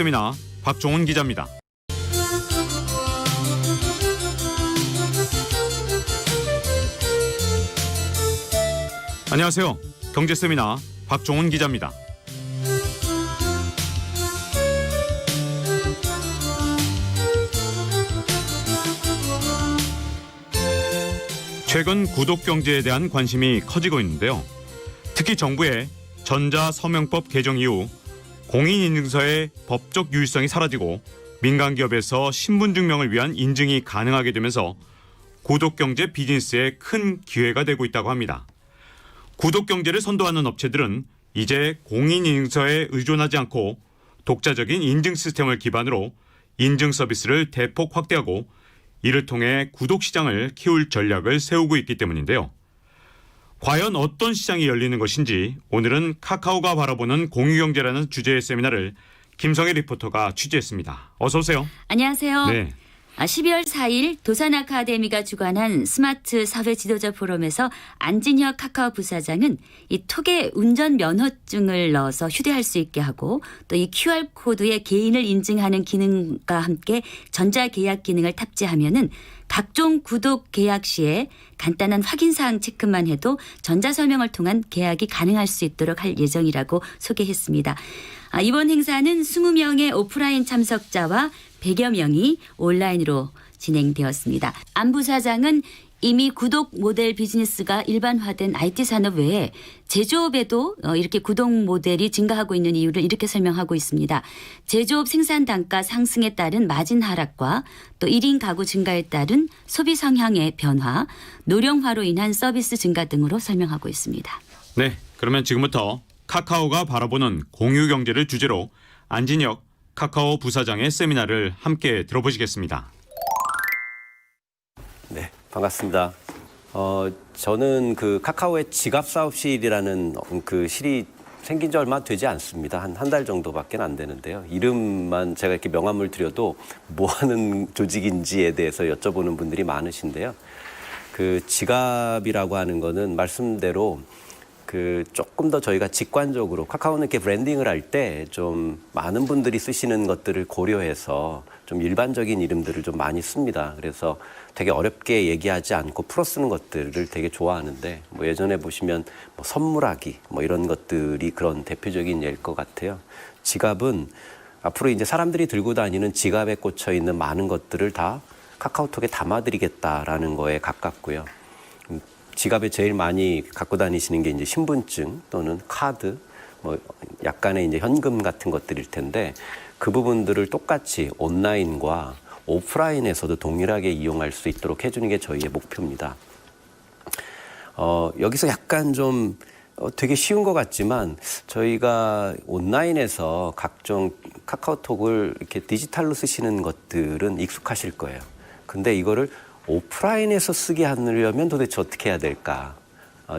세미나 박종훈 기자입니다. 안녕하세요. 경제세미나 박종훈 기자입니다. 최근 구독경제에 대한 관심이 커지고 있는데요. 특히 정부의 전자서명법 개정 이후 공인인증서의 법적 유효성이 사라지고 민간기업에서 신분증명을 위한 인증이 가능하게 되면서 구독경제 비즈니스에 큰 기회가 되고 있다고 합니다. 구독경제를 선도하는 업체들은 이제 공인인증서에 의존하지 않고 독자적인 인증 시스템을 기반으로 인증 서비스를 대폭 확대하고 이를 통해 구독 시장을 키울 전략을 세우고 있기 때문인데요. 과연 어떤 시장이 열리는 것인지 오늘은 카카오가 바라보는 공유경제라는 주제의 세미나를 김성애 리포터가 취재했습니다. 어서 오세요. 안녕하세요. 네. 12월 4일 도산 아카데미가 주관한 스마트 사회 지도자 포럼에서 안진혁 카카오 부사장은 이 톡에 운전 면허증을 넣어서 휴대할 수 있게 하고 또 이 QR코드에 개인을 인증하는 기능과 함께 전자계약 기능을 탑재하면은 각종 구독 계약 시에 간단한 확인사항 체크만 해도 전자서명을 통한 계약이 가능할 수 있도록 할 예정이라고 소개했습니다. 이번 행사는 20명의 오프라인 참석자와 100여 명이 온라인으로 진행되었습니다. 안 부사장은 이미 구독 모델 비즈니스가 일반화된 IT 산업 외에 제조업에도 이렇게 구독 모델이 증가하고 있는 이유를 이렇게 설명하고 있습니다. 제조업 생산 단가 상승에 따른 마진 하락과 또 1인 가구 증가에 따른 소비 성향의 변화, 노령화로 인한 서비스 증가 등으로 설명하고 있습니다. 네, 그러면 지금부터 카카오가 바라보는 공유경제를 주제로 안진혁 카카오 부사장의 세미나를 함께 들어보시겠습니다. 네, 반갑습니다. 저는 그 카카오의 지갑사업실이라는 그 실이 생긴 지 얼마 되지 않습니다. 한 달 정도밖에 안 되는데요. 이름만 제가 이렇게 명함을 드려도 뭐 하는 조직인지에 대해서 여쭤보는 분들이 많으신데요. 그 지갑이라고 하는 거는 말씀대로 그 조금 더 저희가 직관적으로 카카오는 이렇게 브랜딩을 할 때 좀 많은 분들이 쓰시는 것들을 고려해서 좀 일반적인 이름들을 좀 많이 씁니다. 그래서 되게 어렵게 얘기하지 않고 풀어 쓰는 것들을 되게 좋아하는데 뭐 예전에 보시면 뭐 선물하기 뭐 이런 것들이 그런 대표적인 예일 것 같아요. 지갑은 앞으로 이제 사람들이 들고 다니는 지갑에 꽂혀 있는 많은 것들을 다 카카오톡에 담아드리겠다라는 거에 가깝고요. 지갑에 제일 많이 갖고 다니시는 게 이제 신분증 또는 카드, 뭐 약간의 이제 현금 같은 것들일 텐데 그 부분들을 똑같이 온라인과 오프라인에서도 동일하게 이용할 수 있도록 해주는 게 저희의 목표입니다. 여기서 약간 좀 되게 쉬운 것 같지만 저희가 온라인에서 각종 카카오톡을 이렇게 디지털로 쓰시는 것들은 익숙하실 거예요. 근데 이거를 오프라인에서 쓰게 하려면 도대체 어떻게 해야 될까?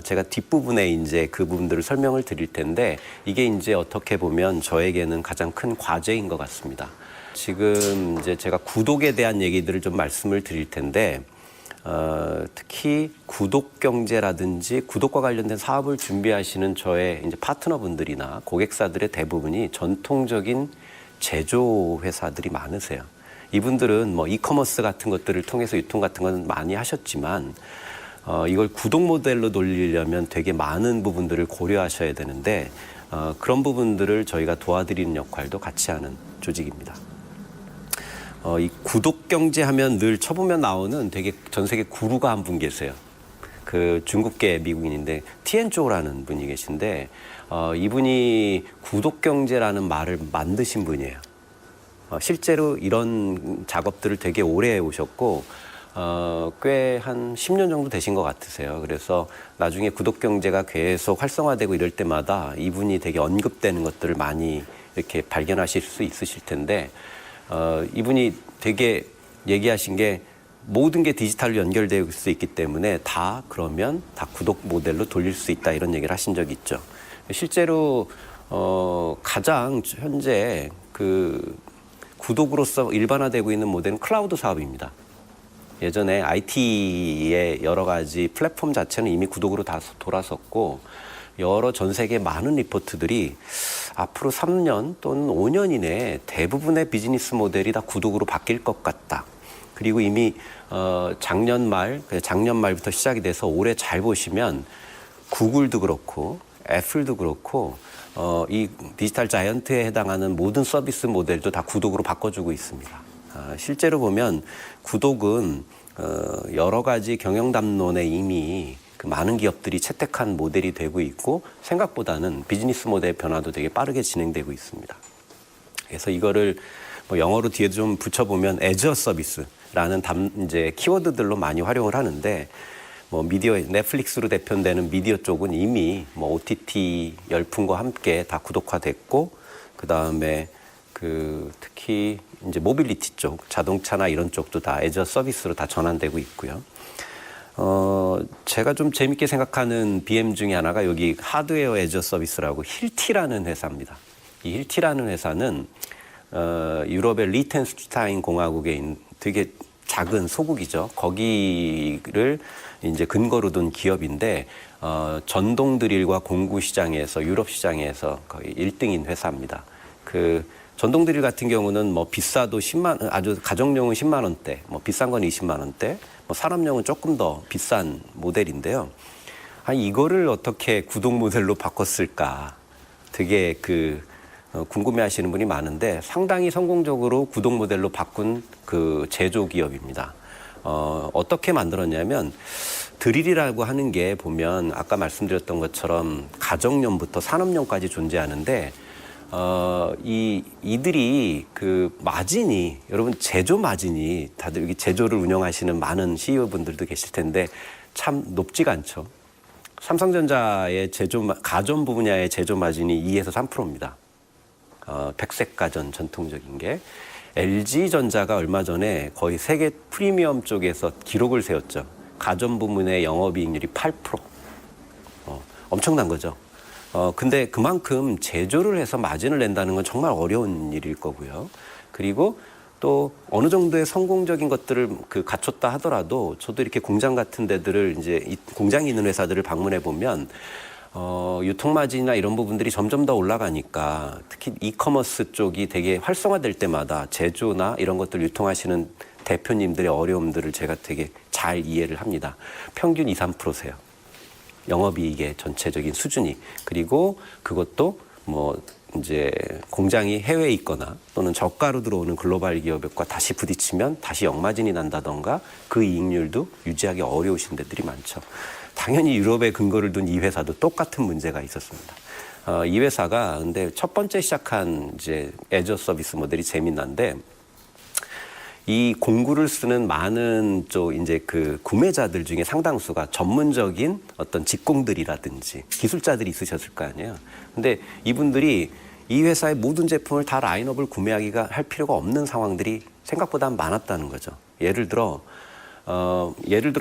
제가 뒷부분에 이제 그 부분들을 설명을 드릴 텐데 이게 이제 어떻게 보면 저에게는 가장 큰 과제인 것 같습니다. 지금 이제 제가 구독에 대한 얘기들을 좀 말씀을 드릴 텐데 특히 구독 경제라든지 구독과 관련된 사업을 준비하시는 저의 이제 파트너분들이나 고객사들의 대부분이 전통적인 제조 회사들이 많으세요. 이분들은 뭐 이커머스 같은 것들을 통해서 유통 같은 건 많이 하셨지만 이걸 구독 모델로 돌리려면 되게 많은 부분들을 고려하셔야 되는데 그런 부분들을 저희가 도와드리는 역할도 같이 하는 조직입니다. 이 구독 경제 하면 늘 쳐보면 나오는 되게 전 세계 구루가 한 분 계세요. 그 중국계 미국인인데 티엔조라는 분이 계신데 이분이 구독 경제라는 말을 만드신 분이에요. 실제로 이런 작업들을 되게 오래 해오셨고 꽤 한 10년 정도 되신 것 같으세요. 그래서 나중에 구독 경제가 계속 활성화되고 이럴 때마다 이분이 되게 언급되는 것들을 많이 이렇게 발견하실 수 있으실 텐데 이분이 되게 얘기하신 게 모든 게 디지털로 연결되어 있을 수 있기 때문에 그러면 다 구독 모델로 돌릴 수 있다 이런 얘기를 하신 적이 있죠. 실제로 가장 현재 그 구독으로서 일반화되고 있는 모델은 클라우드 사업입니다. 예전에 IT의 여러 가지 플랫폼 자체는 이미 구독으로 다 돌아섰고 여러 전 세계 많은 리포트들이 앞으로 3년 또는 5년 이내에 대부분의 비즈니스 모델이 다 구독으로 바뀔 것 같다. 그리고 이미 작년 말부터 시작이 돼서 올해 잘 보시면 구글도 그렇고 애플도 그렇고 이 디지털 자이언트에 해당하는 모든 서비스 모델도 다 구독으로 바꿔주고 있습니다. 실제로 보면 구독은 여러 가지 경영 담론에 이미 그 많은 기업들이 채택한 모델이 되고 있고 생각보다는 비즈니스 모델 변화도 되게 빠르게 진행되고 있습니다. 그래서 이거를 뭐 영어로 뒤에 좀 붙여보면 애저 서비스라는 이제 키워드들로 많이 활용을 하는데 뭐 미디어 넷플릭스로 대표되는 미디어 쪽은 이미 뭐 OTT 열풍과 함께 다 구독화됐고 그 다음에 특히 이제 모빌리티 쪽 자동차나 이런 쪽도 다 애저 서비스로 다 전환되고 있고요. 제가 좀 재밌게 생각하는 BM 중에 하나가 여기 하드웨어 애저 서비스라고 힐티라는 회사입니다. 이 힐티라는 회사는 유럽의 리텐슈타인 공화국에 있는 되게 작은 소국이죠. 거기를 이제 근거로 둔 기업인데 전동 드릴과 공구 시장에서 유럽 시장에서 거의 1등인 회사입니다. 그 전동 드릴 같은 경우는 뭐 비싸도 10만 아주 가정용은 10만 원대, 뭐 비싼 건 20만 원대, 뭐 산업용은 조금 더 비싼 모델인데요. 아니 이거를 어떻게 구독 모델로 바꿨을까? 되게 궁금해하시는 분이 많은데 상당히 성공적으로 구독 모델로 바꾼 그 제조 기업입니다. 어떻게 만들었냐면 드릴이라고 하는 게 보면 아까 말씀드렸던 것처럼 가정용부터 산업용까지 존재하는데 이들이 그 마진이 여러분 제조 마진이 다들 여기 제조를 운영하시는 많은 CEO 분들도 계실 텐데 참 높지가 않죠. 삼성전자의 가전부 분야의 제조 마진이 2에서 3%입니다. 백색 가전 전통적인 게 LG전자가 얼마 전에 거의 세계 프리미엄 쪽에서 기록을 세웠죠. 가전 부문의 영업이익률이 8%. 엄청난 거죠. 근데 그만큼 제조를 해서 마진을 낸다는 건 정말 어려운 일일 거고요. 그리고 또 어느 정도의 성공적인 것들을 갖췄다 하더라도 저도 이렇게 공장 같은 데들을 이제 공장이 있는 회사들을 방문해 보면 유통마진이나 이런 부분들이 점점 더 올라가니까 특히 이커머스 쪽이 되게 활성화될 때마다 제조나 이런 것들 유통하시는 대표님들의 어려움들을 제가 되게 잘 이해를 합니다. 평균 2, 3%세요. 영업이익의 전체적인 수준이. 그리고 그것도 뭐 이제 공장이 해외에 있거나 또는 저가로 들어오는 글로벌 기업과 다시 부딪히면 다시 역마진이 난다던가 그 이익률도 유지하기 어려우신 데들이 많죠. 당연히 유럽에 근거를 둔 이 회사도 똑같은 문제가 있었습니다. 이 회사가 근데 첫 번째 시작한 이제 애저 서비스 모델이 재미난데 이 공구를 쓰는 많은 이제 구매자들 중에 상당수가 전문적인 어떤 직공들이라든지 기술자들이 있으셨을 거 아니에요. 근데 이분들이 이 회사의 모든 제품을 다 라인업을 구매하기가 할 필요가 없는 상황들이 생각보다 많았다는 거죠. 예를 들어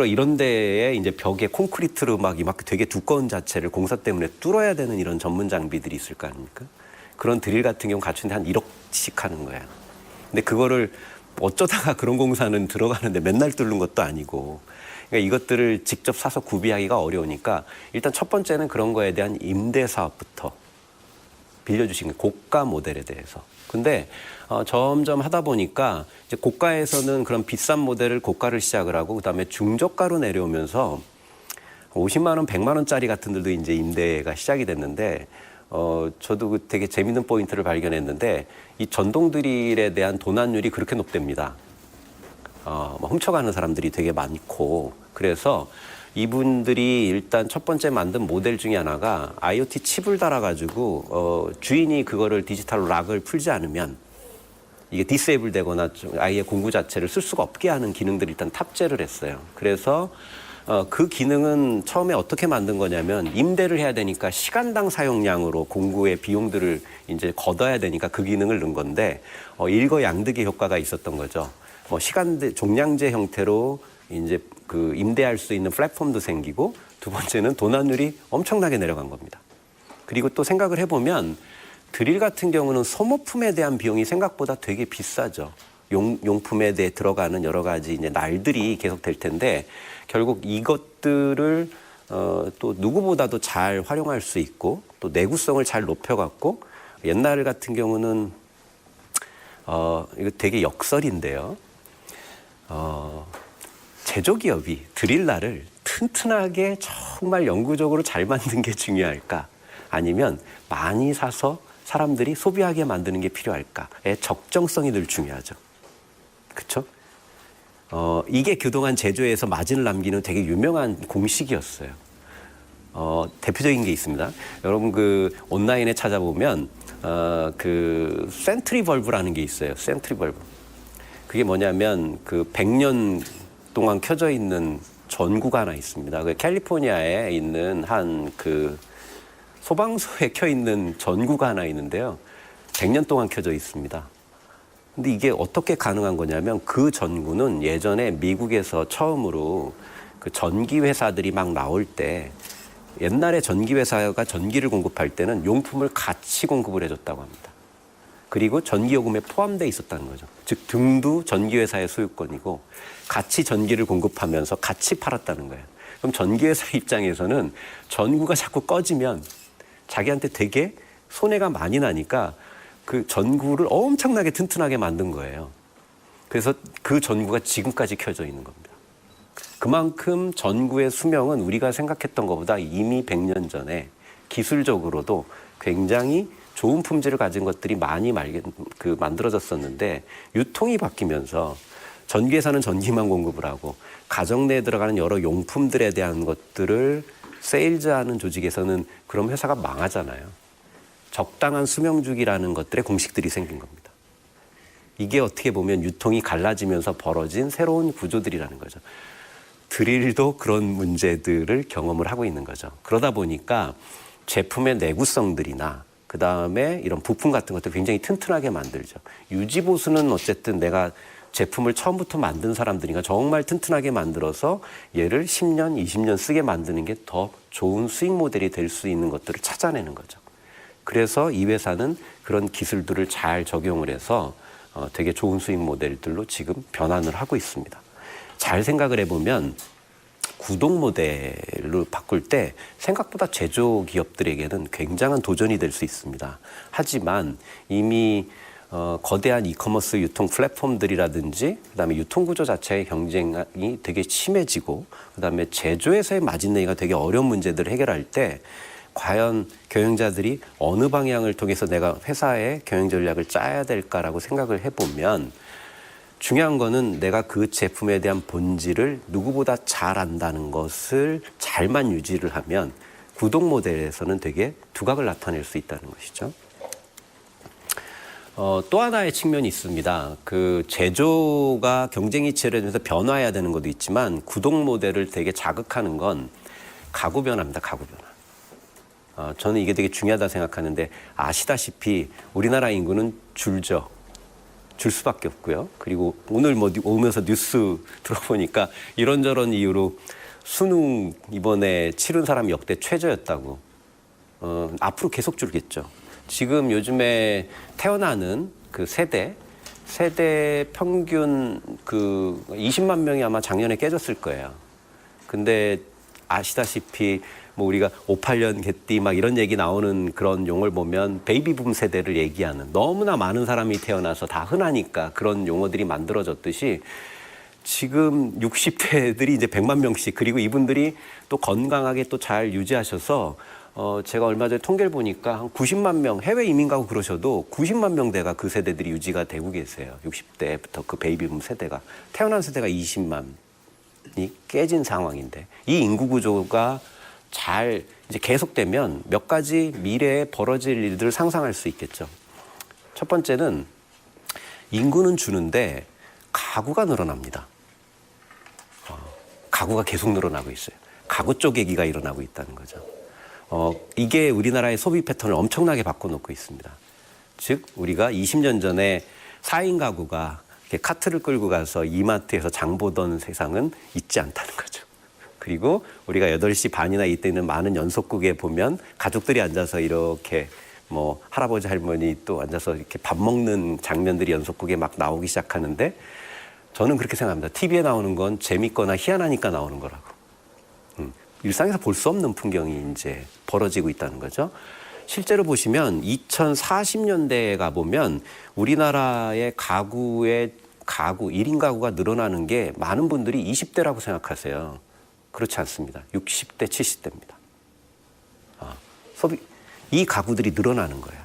이런 데에 이제 벽에 콘크리트로 막 되게 두꺼운 자체를 공사 때문에 뚫어야 되는 이런 전문 장비들이 있을 거 아닙니까? 그런 드릴 같은 경우 갖추는데 한 1억씩 하는 거예요. 근데 그거를 어쩌다가 그런 공사는 들어가는데 맨날 뚫는 것도 아니고 그러니까 이것들을 직접 사서 구비하기가 어려우니까 일단 첫 번째는 그런 거에 대한 임대 사업부터 빌려주신 고가 모델에 대해서. 근데 점점 하다 보니까 이제 고가에서는 그런 비싼 모델을 고가를 시작을 하고 그다음에 중저가로 내려오면서 50만 원, 100만 원짜리 같은 들도 이제 임대가 시작이 됐는데 저도 되게 재밌는 포인트를 발견했는데 이 전동 드릴에 대한 도난율이 그렇게 높답니다. 훔쳐가는 사람들이 되게 많고 그래서 이분들이 일단 첫 번째 만든 모델 중에 하나가 IoT 칩을 달아가지고 주인이 그거를 디지털로 락을 풀지 않으면 이게 디세이블 되거나 아예 공구 자체를 쓸 수가 없게 하는 기능들을 일단 탑재를 했어요. 그래서 그 기능은 처음에 어떻게 만든 거냐면 임대를 해야 되니까 시간당 사용량으로 공구의 비용들을 이제 걷어야 되니까 그 기능을 넣은 건데 일거양득의 효과가 있었던 거죠. 종량제 형태로 이제 임대할 수 있는 플랫폼도 생기고 두 번째는 도난율이 엄청나게 내려간 겁니다. 그리고 또 생각을 해보면 드릴 같은 경우는 소모품에 대한 비용이 생각보다 되게 비싸죠. 용품에 대해 들어가는 여러 가지 이제 날들이 계속 될 텐데 결국 이것들을 또 누구보다도 잘 활용할 수 있고 또 내구성을 잘 높여갖고 옛날 같은 경우는 이거 되게 역설인데요. 제조기업이 드릴라를 튼튼하게 정말 영구적으로 잘 만든 게 중요할까? 아니면 많이 사서 사람들이 소비하게 만드는 게 필요할까의 적정성이 늘 중요하죠. 그렇죠? 이게 그동안 제조에서 마진을 남기는 되게 유명한 공식이었어요. 대표적인 게 있습니다. 여러분 그 온라인에 찾아보면 그 센트리 벌브라는 게 있어요. 센트리 벌브. 그게 뭐냐면 그 100년 동안 켜져 있는 전구가 하나 있습니다. 그 캘리포니아에 있는 한 그 소방서에 켜 있는 전구가 하나 있는데요. 100년 동안 켜져 있습니다. 근데 이게 어떻게 가능한 거냐면 그 전구는 예전에 미국에서 처음으로 그 전기 회사들이 막 나올 때 옛날에 전기 회사가 전기를 공급할 때는 용품을 같이 공급을 해줬다고 합니다. 그리고 전기요금에 포함되어 있었다는 거죠. 즉 등도 전기 회사의 소유권이고 같이 전기를 공급하면서 같이 팔았다는 거예요. 그럼 전기 회사 입장에서는 전구가 자꾸 꺼지면 자기한테 되게 손해가 많이 나니까 그 전구를 엄청나게 튼튼하게 만든 거예요. 그래서 그 전구가 지금까지 켜져 있는 겁니다. 그만큼 전구의 수명은 우리가 생각했던 것보다 이미 100년 전에 기술적으로도 굉장히 좋은 품질을 가진 것들이 많이 만들어졌었는데 유통이 바뀌면서 전기회사는 전기만 공급을 하고 가정 내에 들어가는 여러 용품들에 대한 것들을 세일즈하는 조직에서는 그럼 회사가 망하잖아요. 적당한 수명주기라는 것들의 공식들이 생긴 겁니다. 이게 어떻게 보면 유통이 갈라지면서 벌어진 새로운 구조들이라는 거죠. 드릴도 그런 문제들을 경험을 하고 있는 거죠. 그러다 보니까 제품의 내구성들이나 그 다음에 이런 부품 같은 것들 굉장히 튼튼하게 만들죠. 유지보수는 어쨌든 내가 제품을 처음부터 만든 사람들이니까 정말 튼튼하게 만들어서 얘를 10년, 20년 쓰게 만드는 게 더 좋은 수익 모델이 될 수 있는 것들을 찾아내는 거죠. 그래서 이 회사는 그런 기술들을 잘 적용을 해서 되게 좋은 수익 모델들로 지금 변환을 하고 있습니다. 잘 생각을 해보면 구독 모델로 바꿀 때 생각보다 제조기업들에게는 굉장한 도전이 될 수 있습니다. 하지만 이미 거대한 이커머스 유통 플랫폼들이라든지 그다음에 유통구조 자체의 경쟁이 되게 심해지고 그다음에 제조에서의 마진 내기가 되게 어려운 문제들을 해결할 때 과연 경영자들이 어느 방향을 통해서 내가 회사의 경영 전략을 짜야 될까라고 생각을 해보면 중요한 거는 내가 그 제품에 대한 본질을 누구보다 잘 안다는 것을 잘만 유지를 하면 구독 모델에서는 되게 두각을 나타낼 수 있다는 것이죠. 또 하나의 측면이 있습니다. 그 제조가 경쟁이 치열해지면서 변화해야 되는 것도 있지만 구독 모델을 되게 자극하는 건 가구 변화입니다. 가구 변화. 저는 이게 되게 중요하다 생각하는데 아시다시피 우리나라 인구는 줄죠. 줄 수밖에 없고요. 그리고 오늘 오면서 뉴스 들어보니까 이런저런 이유로 수능 이번에 치른 사람이 역대 최저였다고. 앞으로 계속 줄겠죠. 지금 요즘에 태어나는 그 세대 평균 그 20만 명이 아마 작년에 깨졌을 거예요. 근데 아시다시피 뭐 우리가 58년 개띠 막 이런 얘기 나오는 그런 용어를 보면 베이비붐 세대를 얘기하는 너무나 많은 사람이 태어나서 다 흔하니까 그런 용어들이 만들어졌듯이 지금 60대들이 이제 100만 명씩 그리고 이분들이 또 건강하게 또 잘 유지하셔서 제가 얼마 전에 통계를 보니까 한 90만 명 해외 이민 가고 그러셔도 90만 명대가 그 세대들이 유지가 되고 계세요. 60대부터 그 베이비붐 세대가 태어난 세대가 20만이 깨진 상황인데 이 인구 구조가 잘 이제 계속되면 몇 가지 미래에 벌어질 일들을 상상할 수 있겠죠. 첫 번째는 인구는 주는데 가구가 늘어납니다. 가구가 계속 늘어나고 있어요. 가구 쪼개기가 일어나고 있다는 거죠. 이게 우리나라의 소비 패턴을 엄청나게 바꿔놓고 있습니다. 즉 우리가 20년 전에 4인 가구가 이렇게 카트를 끌고 가서 이마트에서 장 보던 세상은 있지 않다는 거죠. 그리고 우리가 8시 반이나 이때는 많은 연속극에 보면 가족들이 앉아서 이렇게 뭐 할아버지 할머니 또 앉아서 이렇게 밥 먹는 장면들이 연속극에 막 나오기 시작하는데 저는 그렇게 생각합니다. TV에 나오는 건 재밌거나 희한하니까 나오는 거라고. 일상에서 볼 수 없는 풍경이 이제 벌어지고 있다는 거죠. 실제로 보시면 2040년대에 가보면 우리나라의 가구의 1인 가구가 늘어나는 게 많은 분들이 20대라고 생각하세요. 그렇지 않습니다. 60대, 70대입니다. 이 가구들이 늘어나는 거예요.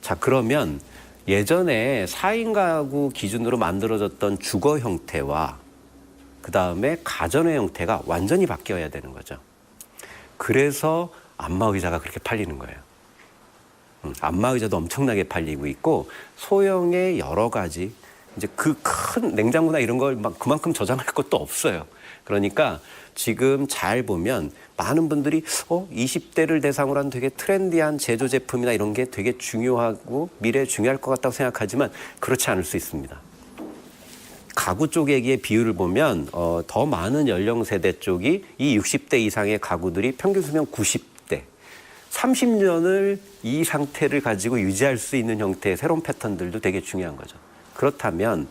자, 그러면 예전에 4인 가구 기준으로 만들어졌던 주거 형태와 그다음에 가전의 형태가 완전히 바뀌어야 되는 거죠. 그래서 안마의자가 그렇게 팔리는 거예요. 안마의자도 엄청나게 팔리고 있고 소형의 여러 가지 이제 그 큰 냉장고나 이런 걸 막 그만큼 저장할 것도 없어요. 그러니까 지금 잘 보면 많은 분들이 20대를 대상으로 한 되게 트렌디한 제조 제품이나 이런 게 되게 중요하고 미래에 중요할 것 같다고 생각하지만 그렇지 않을 수 있습니다. 가구 쪽의 비율을 보면 더 많은 연령 세대 쪽이 이 60대 이상의 가구들이 평균 수명 90대, 30년을 이 상태를 가지고 유지할 수 있는 형태의 새로운 패턴들도 되게 중요한 거죠. 그렇다면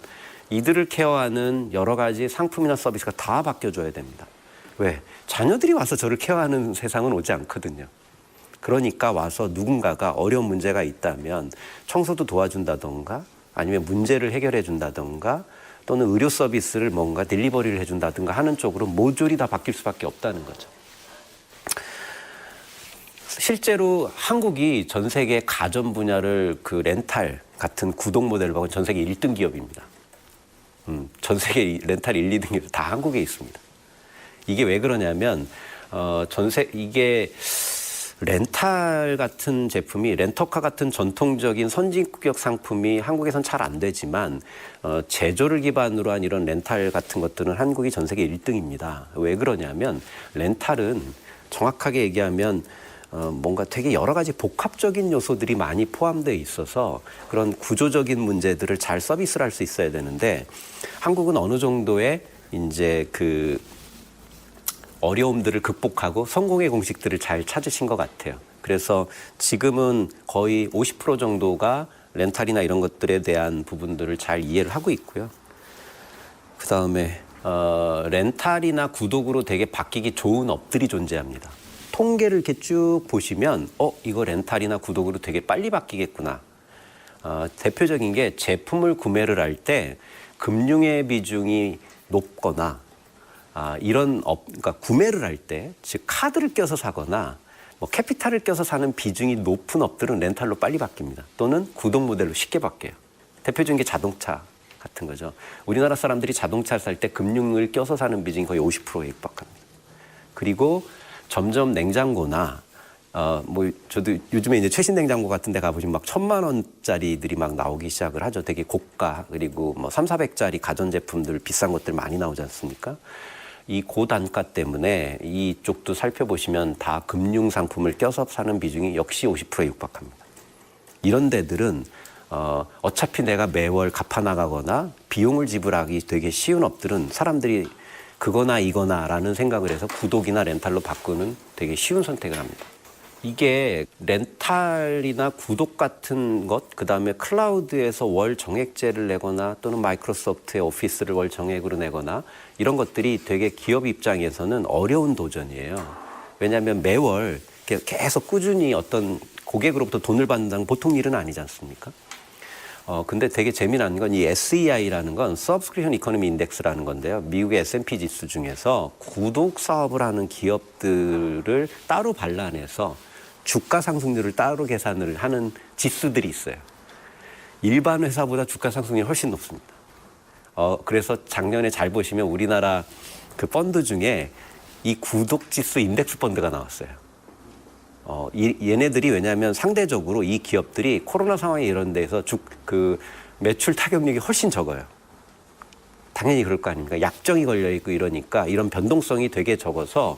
이들을 케어하는 여러 가지 상품이나 서비스가 다 바뀌어줘야 됩니다. 왜? 자녀들이 와서 저를 케어하는 세상은 오지 않거든요. 그러니까 와서 누군가가 어려운 문제가 있다면 청소도 도와준다던가 아니면 문제를 해결해 준다던가 또는 의료 서비스를 뭔가 딜리버리를 해준다든가 하는 쪽으로 모듈이 다 바뀔 수밖에 없다는 거죠. 실제로 한국이 전 세계 가전 분야를 그 렌탈 같은 구독 모델을 보면 전 세계 1등 기업입니다. 전 세계 렌탈 1, 2등 기업 다 한국에 있습니다. 이게 왜 그러냐면 이게 렌탈 같은 제품이 렌터카 같은 전통적인 선진국적 상품이 한국에선 잘 안 되지만 제조를 기반으로 한 이런 렌탈 같은 것들은 한국이 전 세계 1등입니다. 왜 그러냐면 렌탈은 정확하게 얘기하면 뭔가 되게 여러 가지 복합적인 요소들이 많이 포함되어 있어서 그런 구조적인 문제들을 잘 서비스를 할 수 있어야 되는데 한국은 어느 정도의 이제 그 어려움들을 극복하고 성공의 공식들을 잘 찾으신 것 같아요. 그래서 지금은 거의 50% 정도가 렌탈이나 이런 것들에 대한 부분들을 잘 이해를 하고 있고요. 그다음에 렌탈이나 구독으로 되게 바뀌기 좋은 업들이 존재합니다. 통계를 이렇게 쭉 보시면 이거 렌탈이나 구독으로 되게 빨리 바뀌겠구나. 대표적인 게 제품을 구매를 할 때 금융의 비중이 높거나 이런 그러니까 구매를 할 때, 즉 카드를 껴서 사거나 뭐 캐피탈을 껴서 사는 비중이 높은 업들은 렌탈로 빨리 바뀝니다. 또는 구독 모델로 쉽게 바뀌어요. 대표적인 게 자동차 같은 거죠. 우리나라 사람들이 자동차를 살 때 금융을 껴서 사는 비중이 거의 50%에 육박합니다. 그리고 점점 냉장고나 뭐 저도 요즘에 이제 최신 냉장고 같은 데 가보시면 막 1,000만 원짜리들이 막 나오기 시작을 하죠. 되게 고가 그리고 뭐 300~400짜리 가전제품들 비싼 것들 많이 나오지 않습니까? 이 고단가 때문에 이쪽도 살펴보시면 다 금융 상품을 껴서 사는 비중이 역시 50%에 육박합니다. 이런 데들은 어차피 내가 매월 갚아나가거나 비용을 지불하기 되게 쉬운 업들은 사람들이 그거나 이거나라는 생각을 해서 구독이나 렌탈로 바꾸는 되게 쉬운 선택을 합니다. 이게 렌탈이나 구독 같은 것, 그다음에 클라우드에서 월 정액제를 내거나 또는 마이크로소프트의 오피스를 월 정액으로 내거나 이런 것들이 되게 기업 입장에서는 어려운 도전이에요. 왜냐하면 매월 계속 꾸준히 어떤 고객으로부터 돈을 받는다는 보통 일은 아니지 않습니까? 근데 되게 재미난 건 이 SEI라는 건 Subscription Economy Index라는 건데요. 미국의 S&P 지수 중에서 구독 사업을 하는 기업들을 따로 발라내서 주가 상승률을 따로 계산을 하는 지수들이 있어요. 일반 회사보다 주가 상승률이 훨씬 높습니다. 그래서 작년에 잘 보시면 우리나라 그 펀드 중에 이 구독 지수 인덱스 펀드가 나왔어요. 얘네들이 왜냐하면 상대적으로 이 기업들이 코로나 상황이 이런 데서 그 매출 타격력이 훨씬 적어요. 당연히 그럴 거 아닙니까? 약정이 걸려 있고 이러니까 이런 변동성이 되게 적어서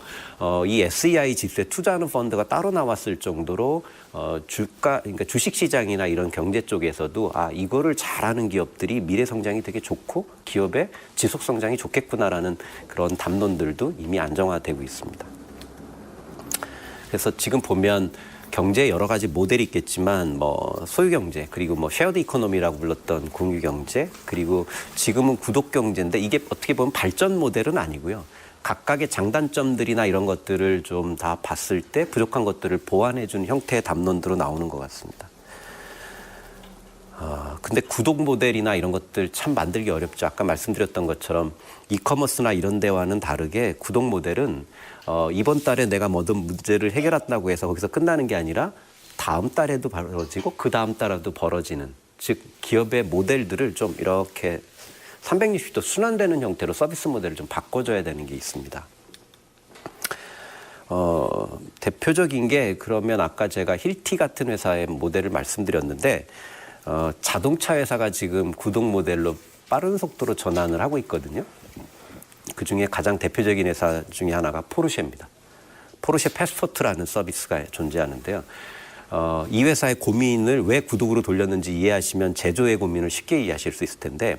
이 SEI 지수에 투자하는 펀드가 따로 나왔을 정도로 그러니까 주식 시장이나 이런 경제 쪽에서도 이거를 잘하는 기업들이 미래 성장이 되게 좋고 기업의 지속 성장이 좋겠구나라는 그런 담론들도 이미 안정화되고 있습니다. 그래서 지금 보면 경제에 여러 가지 모델이 있겠지만 뭐 소유 경제 그리고 뭐 쉐어드 이코노미라고 불렀던 공유 경제 그리고 지금은 구독 경제인데 이게 어떻게 보면 발전 모델은 아니고요. 각각의 장단점들이나 이런 것들을 좀 다 봤을 때 부족한 것들을 보완해준 형태의 담론으로 나오는 것 같습니다. 근데 구독 모델이나 이런 것들 참 만들기 어렵죠. 아까 말씀드렸던 것처럼 이커머스나 이런 데와는 다르게 구독 모델은 이번 달에 내가 모든 문제를 해결한다고 해서 거기서 끝나는 게 아니라 다음 달에도 벌어지고 그 다음 달에도 벌어지는, 즉 기업의 모델들을 좀 이렇게 360도 순환되는 형태로 서비스 모델을 좀 바꿔줘야 되는 게 있습니다. 대표적인 게 그러면 아까 제가 힐티 같은 회사의 모델을 말씀드렸는데 자동차 회사가 지금 구독 모델로 빠른 속도로 전환을 하고 있거든요. 그중에 가장 대표적인 회사 중에 하나가 포르쉐입니다. 포르쉐 패스포트라는 서비스가 존재하는데요. 이 회사의 고민을 왜 구독으로 돌렸는지 이해하시면 제조의 고민을 쉽게 이해하실 수 있을 텐데,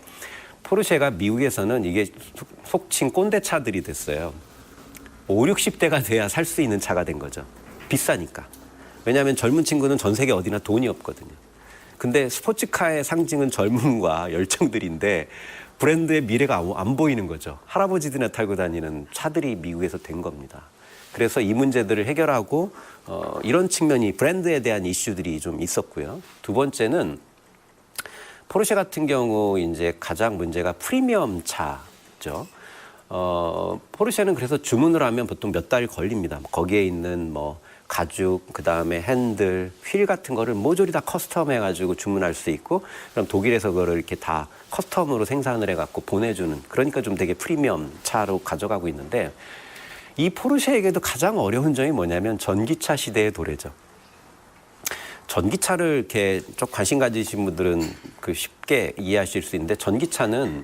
포르쉐가 미국에서는 이게 속칭 꼰대 차들이 됐어요. 5, 60대가 돼야 살 수 있는 차가 된 거죠. 비싸니까. 왜냐하면 젊은 친구는 전 세계 어디나 돈이 없거든요. 근데 스포츠카의 상징은 젊음과 열정들인데 브랜드의 미래가 안 보이는 거죠. 할아버지들이나 타고 다니는 차들이 미국에서 된 겁니다. 그래서 이 문제들을 해결하고 이런 측면이 브랜드에 대한 이슈들이 좀 있었고요. 두 번째는 포르쉐 같은 경우 이제 가장 문제가 프리미엄 차죠. 포르쉐는 그래서 주문을 하면 보통 몇 달 걸립니다. 거기에 있는 뭐 가죽, 그 다음에 핸들, 휠 같은 거를 모조리 다 커스텀 해가지고 주문할 수 있고, 그럼 독일에서 그거를 이렇게 다 커스텀으로 생산을 해갖고 보내주는, 그러니까 좀 되게 프리미엄 차로 가져가고 있는데, 이 포르쉐에게도 가장 어려운 점이 뭐냐면 전기차 시대의 도래죠. 전기차를 이렇게 좀 관심 가지신 분들은 그 쉽게 이해하실 수 있는데, 전기차는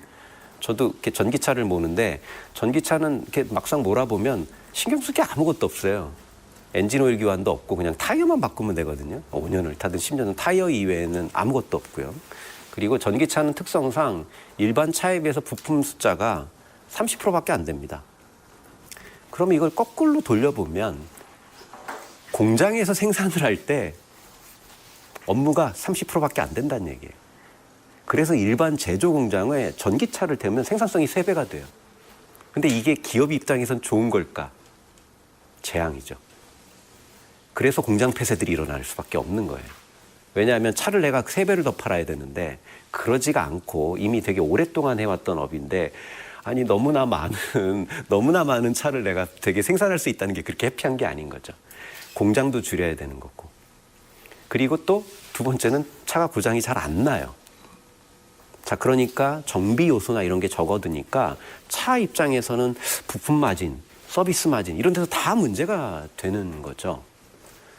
저도 이렇게 전기차를 모는데, 전기차는 이렇게 막상 몰아보면 신경 쓸 게 아무것도 없어요. 엔진 오일 교환도 없고 그냥 타이어만 바꾸면 되거든요. 5년을 타든 10년은 타이어 이외에는 아무것도 없고요. 그리고 전기차는 특성상 일반 차에 비해서 부품 숫자가 30%밖에 안 됩니다. 그럼 이걸 거꾸로 돌려보면 공장에서 생산을 할 때 업무가 30%밖에 안 된다는 얘기예요. 그래서 일반 제조 공장에 전기차를 대면 생산성이 3배가 돼요. 근데 이게 기업 입장에선 좋은 걸까? 재앙이죠. 그래서 공장 폐쇄들이 일어날 수밖에 없는 거예요. 왜냐하면 차를 내가 3배를 더 팔아야 되는데 그러지가 않고 이미 되게 오랫동안 해왔던 업인데, 아니 너무나 많은 차를 내가 되게 생산할 수 있다는 게 그렇게 해피한 게 아닌 거죠. 공장도 줄여야 되는 거고. 그리고 또 두 번째는 차가 고장이 잘 안 나요. 자, 그러니까 정비 요소나 이런 게 적어드니까 차 입장에서는 부품 마진, 서비스 마진 이런 데서 다 문제가 되는 거죠.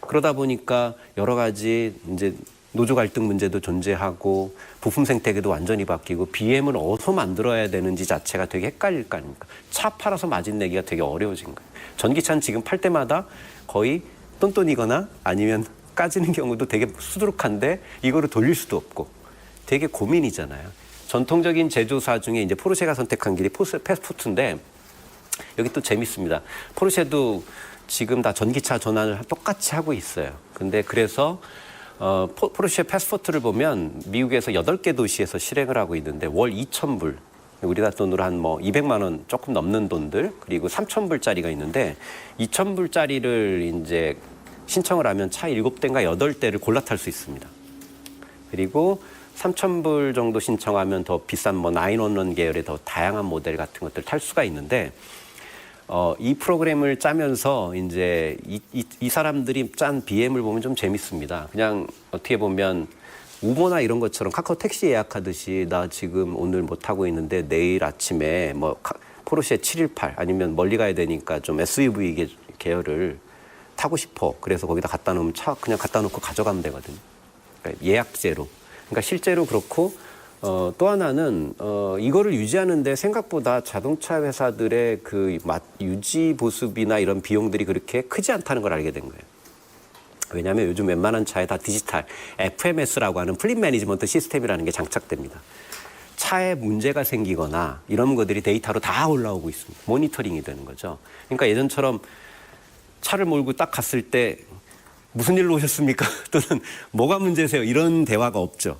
그러다 보니까 여러 가지 이제 노조 갈등 문제도 존재하고 부품 생태계도 완전히 바뀌고 BM을 어디서 만들어야 되는지 자체가 되게 헷갈릴 거 아닙니까? 차 팔아서 마진 내기가 되게 어려워진 거예요. 전기차는 지금 팔 때마다 거의 똔똔이거나 아니면 까지는 경우도 되게 수두룩한데 이거를 돌릴 수도 없고 되게 고민이잖아요. 전통적인 제조사 중에 이제 포르쉐가 선택한 길이 패스포트인데, 여기 또 재밌습니다. 포르쉐도 지금 다 전기차 전환을 똑같이 하고 있어요. 근데 그래서 포르쉐 패스포트를 보면 미국에서 8개 도시에서 실행을 하고 있는데 월 2,000불, 우리나라 돈으로 한 뭐 200만 원 조금 넘는 돈들, 그리고 3,000불짜리가 있는데 2,000불짜리를 이제 신청을 하면 차 7대인가 8대를 골라 탈 수 있습니다. 그리고 3,000불 정도 신청하면 더 비싼 뭐 911 계열의 더 다양한 모델 같은 것들 탈 수가 있는데, 이 프로그램을 짜면서 이제 이 사람들이 짠 BM을 보면 좀 재밌습니다. 그냥 어떻게 보면 우버나 이런 것처럼 카카오 택시 예약하듯이 나 지금 오늘 못 타고 있는데 내일 아침에 뭐 포르쉐 718 아니면 멀리 가야 되니까 좀 SUV 계열을 타고 싶어. 그래서 거기다 갖다 놓으면 차 그냥 갖다 놓고 가져가면 되거든요. 그러니까 예약제로. 그러니까 실제로 그렇고, 또 하나는 이거를 유지하는데 생각보다 자동차 회사들의 그 유지 보수비나 이런 비용들이 그렇게 크지 않다는 걸 알게 된 거예요. 왜냐하면 요즘 웬만한 차에 다 디지털 FMS라고 하는 플릿 매니지먼트 시스템이라는 게 장착됩니다. 차에 문제가 생기거나 이런 것들이 데이터로 다 올라오고 있습니다. 모니터링이 되는 거죠. 그러니까 예전처럼 차를 몰고 딱 갔을 때 무슨 일로 오셨습니까? 또는 뭐가 문제세요? 이런 대화가 없죠.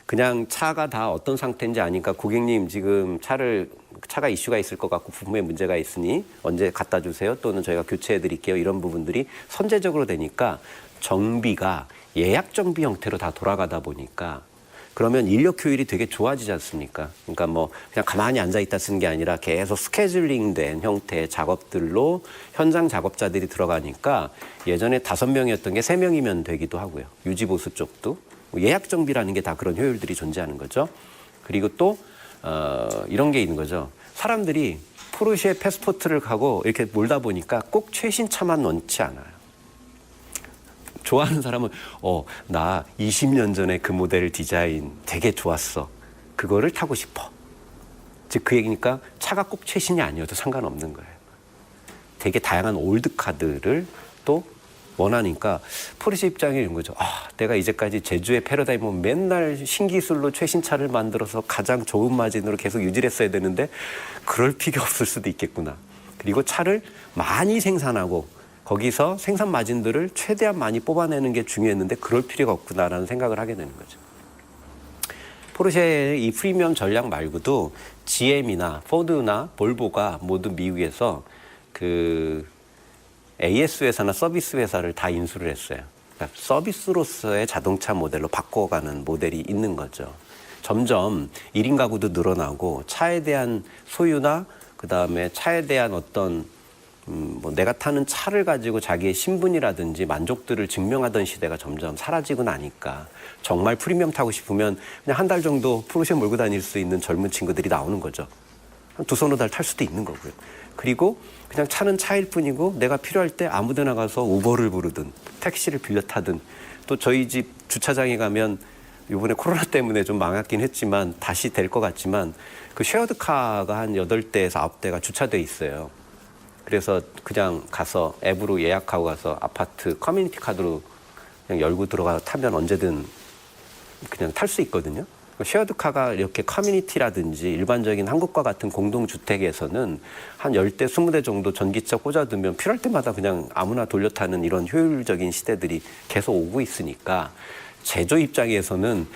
그냥 차가 다 어떤 상태인지 아니까 고객님 지금 차를 차가 이슈가 있을 것 같고 부품에 문제가 있으니 언제 갖다 주세요 또는 저희가 교체해 드릴게요 이런 부분들이 선제적으로 되니까 정비가 예약 정비 형태로 다 돌아가다 보니까 그러면 인력 효율이 되게 좋아지지 않습니까? 그러니까 뭐 그냥 가만히 앉아 있다 쓰는 게 아니라 계속 스케줄링된 형태의 작업들로 현장 작업자들이 들어가니까 예전에 5명이었던 게 3명이면 되기도 하고요. 유지보수 쪽도 예약 정비라는 게 다 그런 효율들이 존재하는 거죠. 그리고 또 이런 게 있는 거죠. 사람들이 포르쉐 패스포트를 가고 이렇게 몰다 보니까 꼭 최신 차만 넣지 않아요. 좋아하는 사람은 나 20년 전에 그 모델 디자인 되게 좋았어. 그거를 타고 싶어. 즉 그 얘기니까 차가 꼭 최신이 아니어도 상관없는 거예요. 되게 다양한 올드카들을 또 원하니까 포르쉐 입장에 이런 거죠. 내가 이제까지 제주의 패러다임은 맨날 신기술로 최신 차를 만들어서 가장 좋은 마진으로 계속 유지를 했어야 되는데 그럴 필요 없을 수도 있겠구나. 그리고 차를 많이 생산하고 거기서 생산 마진들을 최대한 많이 뽑아내는 게 중요했는데 그럴 필요가 없구나라는 생각을 하게 되는 거죠. 포르쉐의 이 프리미엄 전략 말고도 GM이나 포드나 볼보가 모두 미국에서 그 AS 회사나 서비스 회사를 다 인수를 했어요. 그러니까 서비스로서의 자동차 모델로 바꿔가는 모델이 있는 거죠. 점점 1인 가구도 늘어나고 차에 대한 소유나 그다음에 차에 대한 어떤 내가 타는 차를 가지고 자기의 신분이라든지 만족들을 증명하던 시대가 점점 사라지고 나니까 정말 프리미엄 타고 싶으면 그냥 한 달 정도 포르쉐 몰고 다닐 수 있는 젊은 친구들이 나오는 거죠. 한 2서너 달 탈 수도 있는 거고요. 그리고 그냥 차는 차일 뿐이고 내가 필요할 때 아무 데나 가서 우버를 부르든 택시를 빌려 타든 또 저희 집 주차장에 가면 이번에 코로나 때문에 좀 망했긴 했지만 다시 될 것 같지만 그 쉐어드카가 한 8대에서 9대가 주차돼 있어요. 그래서 그냥 가서 앱으로 예약하고 가서 아파트 커뮤니티 카드로 그냥 열고 들어가서 타면 언제든 그냥 탈 수 있거든요. 쉐어드카가 이렇게 커뮤니티라든지 일반적인 한국과 같은 공동주택에서는 한 10대, 20대 정도 전기차 꽂아두면 필요할 때마다 그냥 아무나 돌려 타는 이런 효율적인 시대들이 계속 오고 있으니까 제조 입장에서는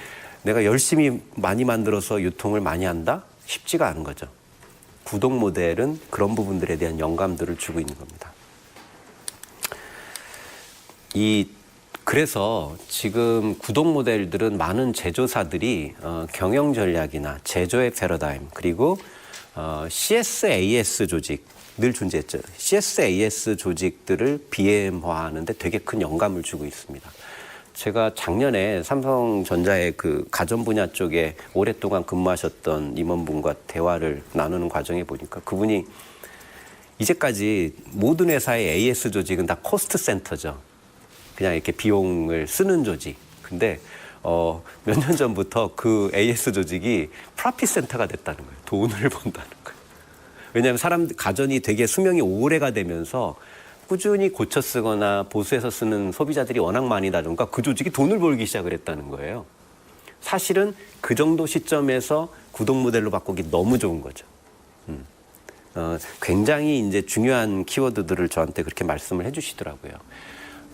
내가 열심히 많이 만들어서 유통을 많이 한다? 쉽지가 않은 거죠. 구동 모델은 그런 부분들에 대한 영감들을 주고 있는 겁니다. 그래서 지금 구동 모델들은 많은 제조사들이 경영 전략이나 제조의 패러다임 그리고 CSAS 조직 늘 존재했죠. CSAS 조직들을 BM화하는데 되게 큰 영감을 주고 있습니다. 제가 작년에 삼성전자의 그 가전 분야 쪽에 오랫동안 근무하셨던 임원분과 대화를 나누는 과정에 보니까 그분이 이제까지 모든 회사의 AS 조직은 다 코스트 센터죠. 그냥 이렇게 비용을 쓰는 조직. 근데 몇 년 전부터 그 AS 조직이 프라핏 센터가 됐다는 거예요. 돈을 번다는 거예요. 왜냐하면 가전이 되게 수명이 오래가 되면서 꾸준히 고쳐 쓰거나 보수해서 쓰는 소비자들이 워낙 많이다 보니까 그 조직이 돈을 벌기 시작을 했다는 거예요. 사실은 그 정도 시점에서 구동 모델로 바꾸기 너무 좋은 거죠. 굉장히 이제 중요한 키워드들을 저한테 그렇게 말씀을 해주시더라고요.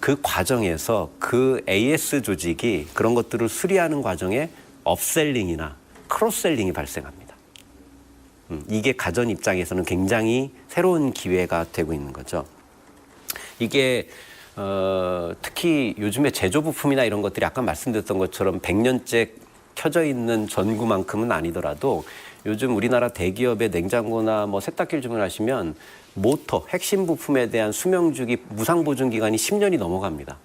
그 과정에서 그 AS 조직이 그런 것들을 수리하는 과정에 업셀링이나 크로스셀링이 발생합니다. 이게 가전 입장에서는 굉장히 새로운 기회가 되고 있는 거죠. 이게 특히 요즘에 제조 부품이나 이런 것들이 아까 말씀드렸던 것처럼 100년째 켜져 있는 전구만큼은 아니더라도 요즘 우리나라 대기업의 냉장고나 뭐 세탁기를 주문하시면 모터, 핵심 부품에 대한 수명주기, 무상보증 기간이 10년이 넘어갑니다.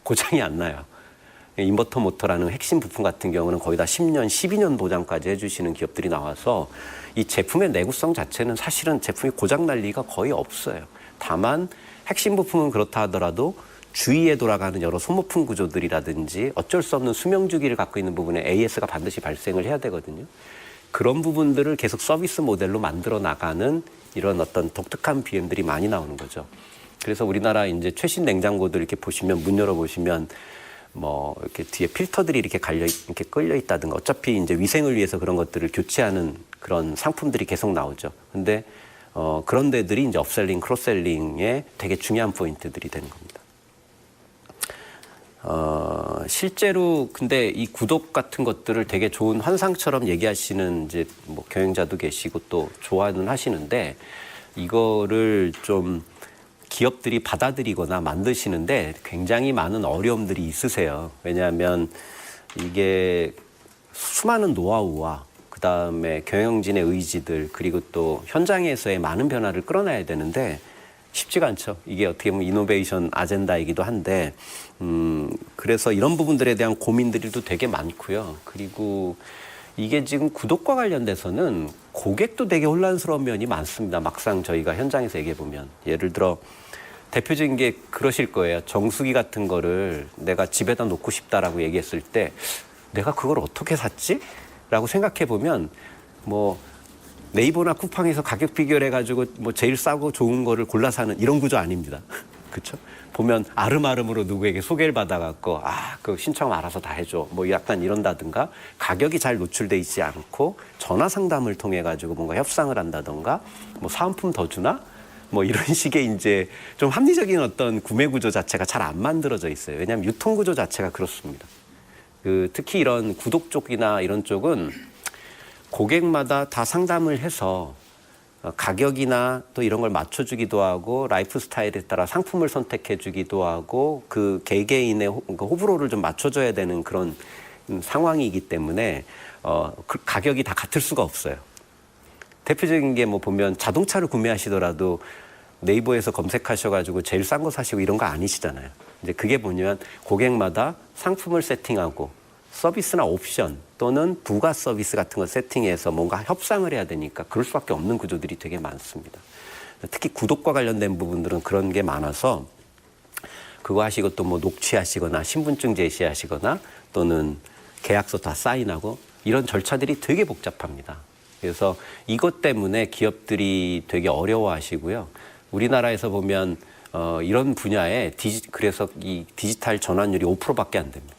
고장이 안 나요. 인버터 모터라는 핵심 부품 같은 경우는 거의 다 10년, 12년 보장까지 해주시는 기업들이 나와서 이 제품의 내구성 자체는 사실은 제품이 고장 날 리가 거의 없어요. 다만 핵심 부품은 그렇다 하더라도 주위에 돌아가는 여러 소모품 구조들이라든지 어쩔 수 없는 수명주기를 갖고 있는 부분에 AS가 반드시 발생을 해야 되거든요. 그런 부분들을 계속 서비스 모델로 만들어 나가는 이런 어떤 독특한 BM들이 많이 나오는 거죠. 그래서 우리나라 이제 최신 냉장고들 이렇게 보시면 문 열어 보시면 뭐 이렇게 뒤에 필터들이 이렇게 이렇게 끌려 있다든가 어차피 이제 위생을 위해서 그런 것들을 교체하는 그런 상품들이 계속 나오죠. 근데 그런 데들이 이제 업셀링, 크로스셀링의 되게 중요한 포인트들이 되는 겁니다. 실제로 근데 이 구독 같은 것들을 되게 좋은 환상처럼 얘기하시는 이제 뭐 경영자도 계시고 또 좋아는 하시는데 이거를 좀 기업들이 받아들이거나 만드시는데 굉장히 많은 어려움들이 있으세요. 왜냐하면 이게 수많은 노하우와 그다음에 경영진의 의지들 그리고 또 현장에서의 많은 변화를 끌어내야 되는데 쉽지가 않죠. 이게 어떻게 보면 이노베이션 아젠다이기도 한데 그래서 이런 부분들에 대한 고민들이 또 되게 많고요. 그리고 이게 지금 구독과 관련돼서는 고객도 되게 혼란스러운 면이 많습니다. 막상 저희가 현장에서 얘기해 보면 예를 들어 대표적인 게 그러실 거예요. 정수기 같은 거를 내가 집에다 놓고 싶다라고 얘기했을 때 내가 그걸 어떻게 샀지? 라고 생각해 보면 뭐 네이버나 쿠팡에서 가격 비교를 해가지고 뭐 제일 싸고 좋은 거를 골라 사는 이런 구조 아닙니다. 그렇죠? 보면 아름아름으로 누구에게 소개를 받아갖고 그 신청 알아서 다 해줘. 뭐 약간 이런다든가 가격이 잘 노출돼 있지 않고 전화 상담을 통해 가지고 뭔가 협상을 한다든가 뭐 사은품 더 주나? 뭐 이런 식의 이제 좀 합리적인 어떤 구매 구조 자체가 잘 안 만들어져 있어요. 왜냐하면 유통 구조 자체가 그렇습니다. 특히 이런 구독 쪽이나 이런 쪽은 고객마다 다 상담을 해서 가격이나 또 이런 걸 맞춰주기도 하고 라이프 스타일에 따라 상품을 선택해주기도 하고 그 개개인의 호불호를 좀 맞춰줘야 되는 그런 상황이기 때문에 그 가격이 다 같을 수가 없어요. 대표적인 게 뭐 보면 자동차를 구매하시더라도 네이버에서 검색하셔가지고 제일 싼 거 사시고 이런 거 아니시잖아요. 이제 그게 뭐냐면 고객마다 상품을 세팅하고 서비스나 옵션 또는 부가 서비스 같은 거 세팅해서 뭔가 협상을 해야 되니까 그럴 수밖에 없는 구조들이 되게 많습니다. 특히 구독과 관련된 부분들은 그런 게 많아서 그거 하시고 또 뭐 녹취하시거나 신분증 제시하시거나 또는 계약서 다 사인하고 이런 절차들이 되게 복잡합니다. 그래서 이것 때문에 기업들이 되게 어려워하시고요. 우리나라에서 보면 이런 분야에 그래서 이 디지털 전환율이 5%밖에 안 됩니다.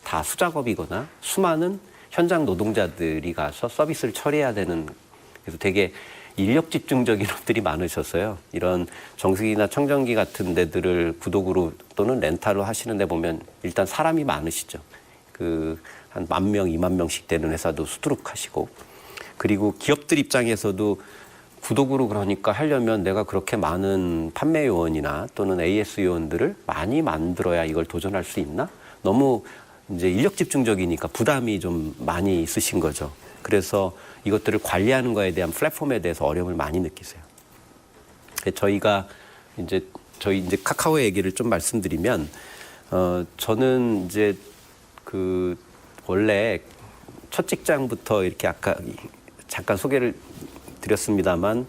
다 수작업이거나 수많은 현장 노동자들이 가서 서비스를 처리해야 되는 그래서 되게 인력 집중적인 업들이 많으셔서요. 이런 정수기나 청정기 같은 데들을 구독으로 또는 렌탈로 하시는 데 보면 일단 사람이 많으시죠. 한 10,000명, 20,000명씩 되는 회사도 수두룩하시고 그리고 기업들 입장에서도 구독으로 그러니까 하려면 내가 그렇게 많은 판매 요원이나 또는 AS 요원들을 많이 만들어야 이걸 도전할 수 있나? 너무 이제 인력 집중적이니까 부담이 좀 많이 있으신 거죠. 그래서 이것들을 관리하는 거에 대한 플랫폼에 대해서 어려움을 많이 느끼세요. 저희가 저희 이제 카카오의 얘기를 좀 말씀드리면, 저는 이제 원래 첫 직장부터 이렇게 아까 잠깐 소개를 드렸습니다만,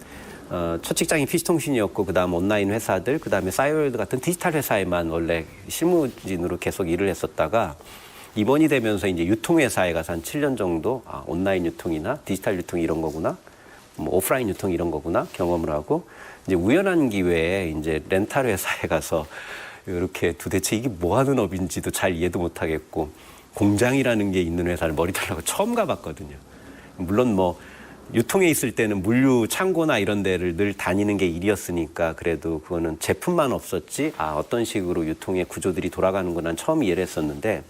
첫 직장이 PC통신이었고 그다음 온라인 회사들, 그다음에 싸이월드 같은 디지털 회사에만 원래 실무진으로 계속 일을 했었다가 입원이 되면서 이제 유통회사에 가서 한 7년 정도 온라인 유통이나 디지털 유통 이런 거구나, 뭐 오프라인 유통 이런 거구나 경험을 하고 이제 우연한 기회에 이제 렌탈 회사에 가서 이렇게 도대체 이게 뭐 하는 업인지도 잘 이해도 못 하겠고 공장이라는 게 있는 회사를 머리 달라고 처음 가봤거든요. 물론 뭐 유통에 있을 때는 물류 창고나 이런 데를 늘 다니는 게 일이었으니까 그래도 그거는 제품만 없었지 어떤 식으로 유통의 구조들이 돌아가는구나 처음 이해를 했었는데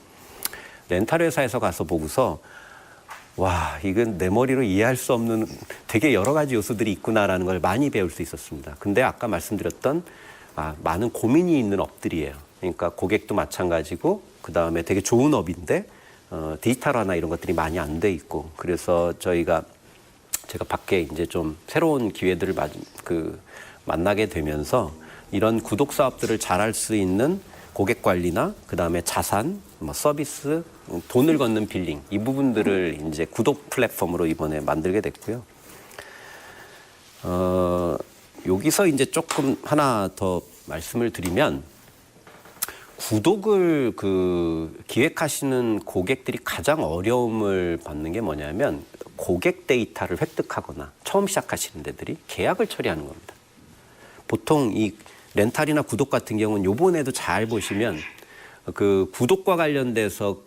렌탈 회사에서 가서 보고서 와 이건 내 머리로 이해할 수 없는 되게 여러 가지 요소들이 있구나라는 걸 많이 배울 수 있었습니다. 근데 아까 말씀드렸던 많은 고민이 있는 업들이에요. 그러니까 고객도 마찬가지고 그다음에 되게 좋은 업인데 디지털화나 이런 것들이 많이 안 돼 있고 그래서 제가 밖에 이제 좀 새로운 기회들을 만나게 되면서 이런 구독 사업들을 잘할 수 있는 고객 관리나 그다음에 자산, 뭐 서비스, 돈을 걷는 빌링 이 부분들을 이제 구독 플랫폼으로 이번에 만들게 됐고요. 여기서 이제 조금 하나 더 말씀을 드리면 구독을 기획하시는 고객들이 가장 어려움을 받는 게 뭐냐면 고객 데이터를 획득하거나 처음 시작하시는 데들이 계약을 처리하는 겁니다. 보통 이 렌탈이나 구독 같은 경우는 요번에도 잘 보시면 구독과 관련돼서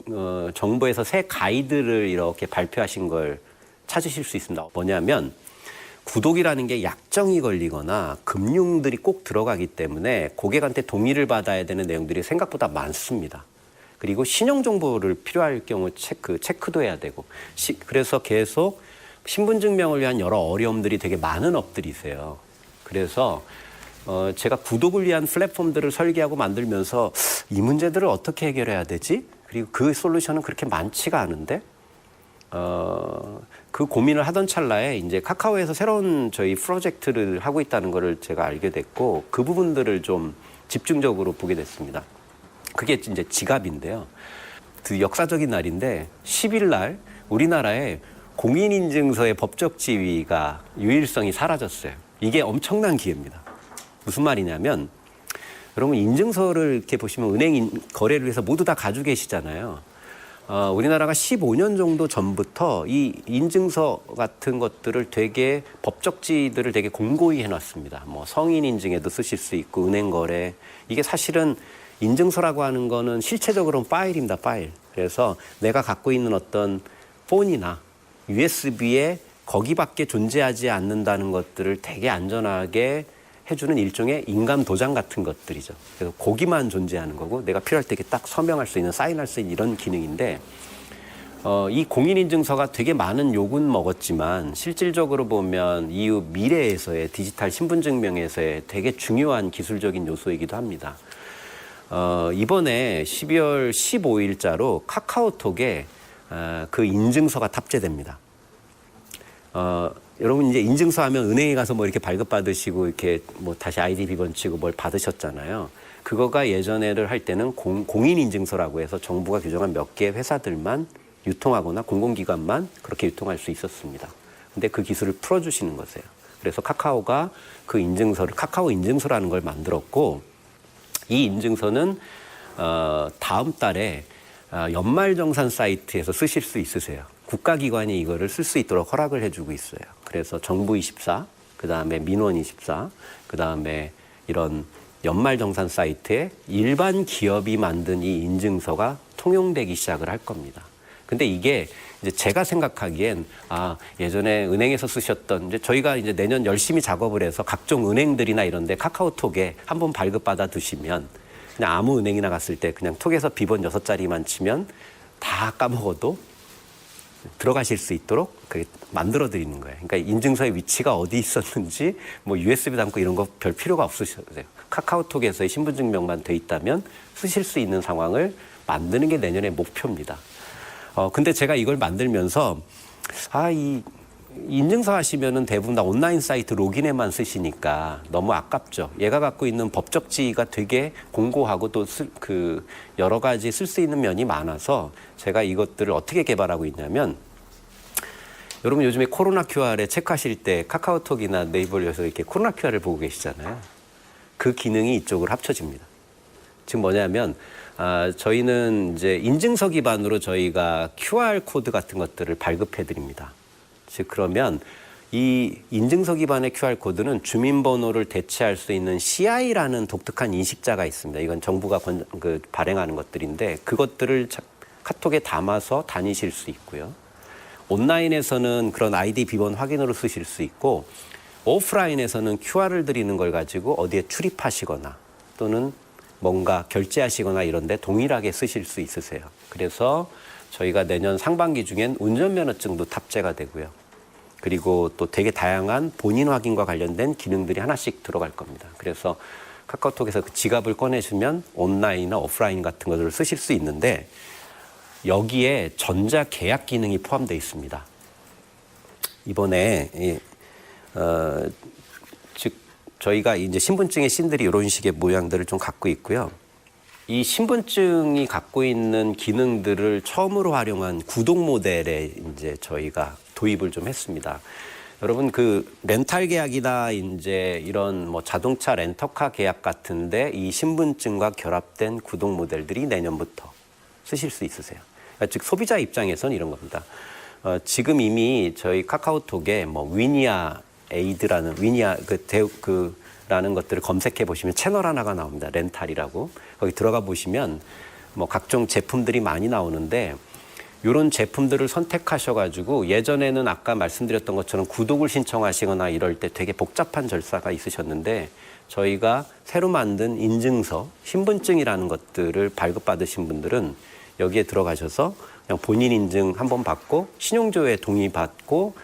정부에서 새 가이드를 이렇게 발표하신 걸 찾으실 수 있습니다. 뭐냐면 구독이라는 게 약정이 걸리거나 금융들이 꼭 들어가기 때문에 고객한테 동의를 받아야 되는 내용들이 생각보다 많습니다. 그리고 신용 정보를 필요할 경우 체크도 해야 되고 그래서 계속 신분증명을 위한 여러 어려움들이 되게 많은 업들이세요. 그래서 제가 구독을 위한 플랫폼들을 설계하고 만들면서 이 문제들을 어떻게 해결해야 되지? 그리고 그 솔루션은 그렇게 많지가 않은데 그 고민을 하던 찰나에 이제 카카오에서 새로운 저희 프로젝트를 하고 있다는 거를 제가 알게 됐고 그 부분들을 좀 집중적으로 보게 됐습니다. 그게 이제 지갑인데요. 그 역사적인 날인데 10일 날 우리나라에 공인인증서의 법적 지위가 유일성이 사라졌어요. 이게 엄청난 기회입니다. 무슨 말이냐면 여러분 인증서를 이렇게 보시면 은행 거래를 위해서 모두 다 가지고 계시잖아요. 우리나라가 15년 정도 전부터 이 인증서 같은 것들을 되게 법적지들을 되게 공고히 해놨습니다. 뭐 성인 인증에도 쓰실 수 있고 은행 거래 이게 사실은 인증서라고 하는 거는 실체적으로는 파일입니다. 파일. 그래서 내가 갖고 있는 어떤 폰이나 USB에 거기밖에 존재하지 않는다는 것들을 되게 안전하게 해주는 일종의 인감 도장 같은 것들이죠. 그래서 거기만 존재하는 거고 내가 필요할 때 딱 서명할 수 있는 사인할 수 있는 이런 기능인데 이 공인인증서가 되게 많은 욕은 먹었지만 실질적으로 보면 이후 미래에서의 디지털 신분증명에서의 되게 중요한 기술적인 요소이기도 합니다. 이번에 12월 15일자로 카카오톡에 그 인증서가 탑재됩니다. 여러분 이제 인증서 하면 은행에 가서 뭐 이렇게 발급받으시고 이렇게 뭐 다시 아이디 비번 치고 뭘 받으셨잖아요. 그거가 예전에를 할 때는 공인인증서라고 해서 정부가 규정한 몇 개의 회사들만 유통하거나 공공기관만 그렇게 유통할 수 있었습니다. 근데 그 기술을 풀어주시는 거세요. 그래서 카카오가 그 인증서를 카카오 인증서라는 걸 만들었고 이 인증서는 다음 달에 연말정산 사이트에서 쓰실 수 있으세요. 국가기관이 이거를 쓸 수 있도록 허락을 해주고 있어요. 그래서 정부24, 그 다음에 민원24, 그 다음에 이런 연말정산 사이트에 일반 기업이 만든 이 인증서가 통용되기 시작을 할 겁니다. 근데 이게 이제 제가 생각하기엔 예전에 은행에서 쓰셨던 이제 저희가 이제 내년 열심히 작업을 해서 각종 은행들이나 이런 데 카카오톡에 한번 발급받아 두시면 그냥 아무 은행이나 갔을 때 그냥 톡에서 비번 6자리만 치면 다 까먹어도 들어가실 수 있도록 그게 만들어 드리는 거예요. 그러니까 인증서의 위치가 어디 있었는지 뭐 USB 담고 이런 거 별 필요가 없으셔도 돼요. 카카오톡에서의 신분증명만 돼 있다면 쓰실 수 있는 상황을 만드는 게 내년의 목표입니다. 근데 제가 이걸 만들면서 이 인증서 하시면은 대부분 다 온라인 사이트 로그인에만 쓰시니까 너무 아깝죠. 얘가 갖고 있는 법적 지위가 되게 공고하고 또 여러 가지 쓸 수 있는 면이 많아서 제가 이것들을 어떻게 개발하고 있냐면 여러분 요즘에 코로나 QR에 체크하실 때 카카오톡이나 네이버에서 이렇게 코로나 QR을 보고 계시잖아요. 그 기능이 이쪽으로 합쳐집니다. 지금 뭐냐면 저희는 이제 인증서 기반으로 저희가 QR 코드 같은 것들을 발급해 드립니다. 즉 그러면 이 인증서 기반의 QR 코드는 주민번호를 대체할 수 있는 CI라는 독특한 인식자가 있습니다. 이건 정부가 발행하는 것들인데 그것들을 카톡에 담아서 다니실 수 있고요. 온라인에서는 그런 아이디 비번 확인으로 쓰실 수 있고 오프라인에서는 QR을 드리는 걸 가지고 어디에 출입하시거나 또는 뭔가 결제하시거나 이런 데 동일하게 쓰실 수 있으세요. 그래서 저희가 내년 상반기 중엔 운전면허증도 탑재가 되고요. 그리고 또 되게 다양한 본인 확인과 관련된 기능들이 하나씩 들어갈 겁니다. 그래서 카카오톡에서 그 지갑을 꺼내시면 온라인이나 오프라인 같은 것들을 쓰실 수 있는데 여기에 전자계약 기능이 포함되어 있습니다. 이번에 즉 저희가 이제 신분증의 씬들이 이런 식의 모양들을 좀 갖고 있고요. 이 신분증이 갖고 있는 기능들을 처음으로 활용한 구독 모델에 이제 저희가 도입을 좀 했습니다. 여러분 그 렌탈 계약이나 이제 이런 뭐 자동차 렌터카 계약 같은데 이 신분증과 결합된 구독 모델들이 내년부터 쓰실 수 있으세요. 그러니까 즉 소비자 입장에서는 이런 겁니다. 지금 이미 저희 카카오톡에 뭐 위니아 에이드라는 위니아 라는 것들을 검색해 보시면 채널 하나가 나옵니다. 렌탈이라고. 거기 들어가 보시면 뭐 각종 제품들이 많이 나오는데 이런 제품들을 선택하셔가지고 예전에는 아까 말씀드렸던 것처럼 구독을 신청하시거나 이럴 때 되게 복잡한 절차가 있으셨는데 저희가 새로 만든 인증서, 신분증이라는 것들을 발급받으신 분들은 여기에 들어가셔서 그냥 본인 인증 한번 받고 신용조회 동의 받고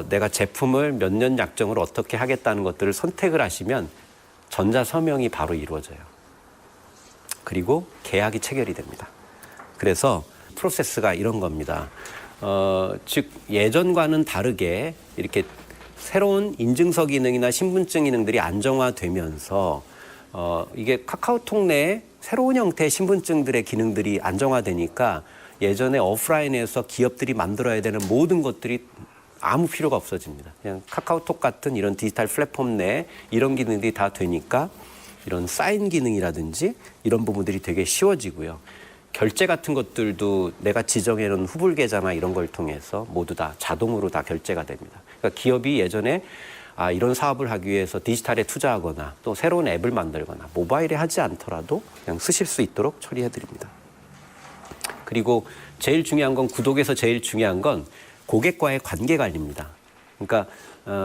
내가 제품을 몇 년 약정을 어떻게 하겠다는 것들을 선택을 하시면 전자서명이 바로 이루어져요. 그리고 계약이 체결이 됩니다. 그래서 프로세스가 이런 겁니다. 즉 예전과는 다르게 이렇게 새로운 인증서 기능이나 신분증 기능들이 안정화되면서 이게 카카오톡 내에 새로운 형태의 신분증들의 기능들이 안정화되니까 예전에 오프라인에서 기업들이 만들어야 되는 모든 것들이 아무 필요가 없어집니다. 그냥 카카오톡 같은 이런 디지털 플랫폼 내에 이런 기능들이 다 되니까 이런 사인 기능이라든지 이런 부분들이 되게 쉬워지고요. 결제 같은 것들도 내가 지정해놓은 후불 계좌나 이런 걸 통해서 모두 다 자동으로 다 결제가 됩니다. 그러니까 기업이 예전에 이런 사업을 하기 위해서 디지털에 투자하거나 또 새로운 앱을 만들거나 모바일에 하지 않더라도 그냥 쓰실 수 있도록 처리해드립니다. 그리고 제일 중요한 건 구독에서 제일 중요한 건 고객과의 관계 관리입니다. 그러니까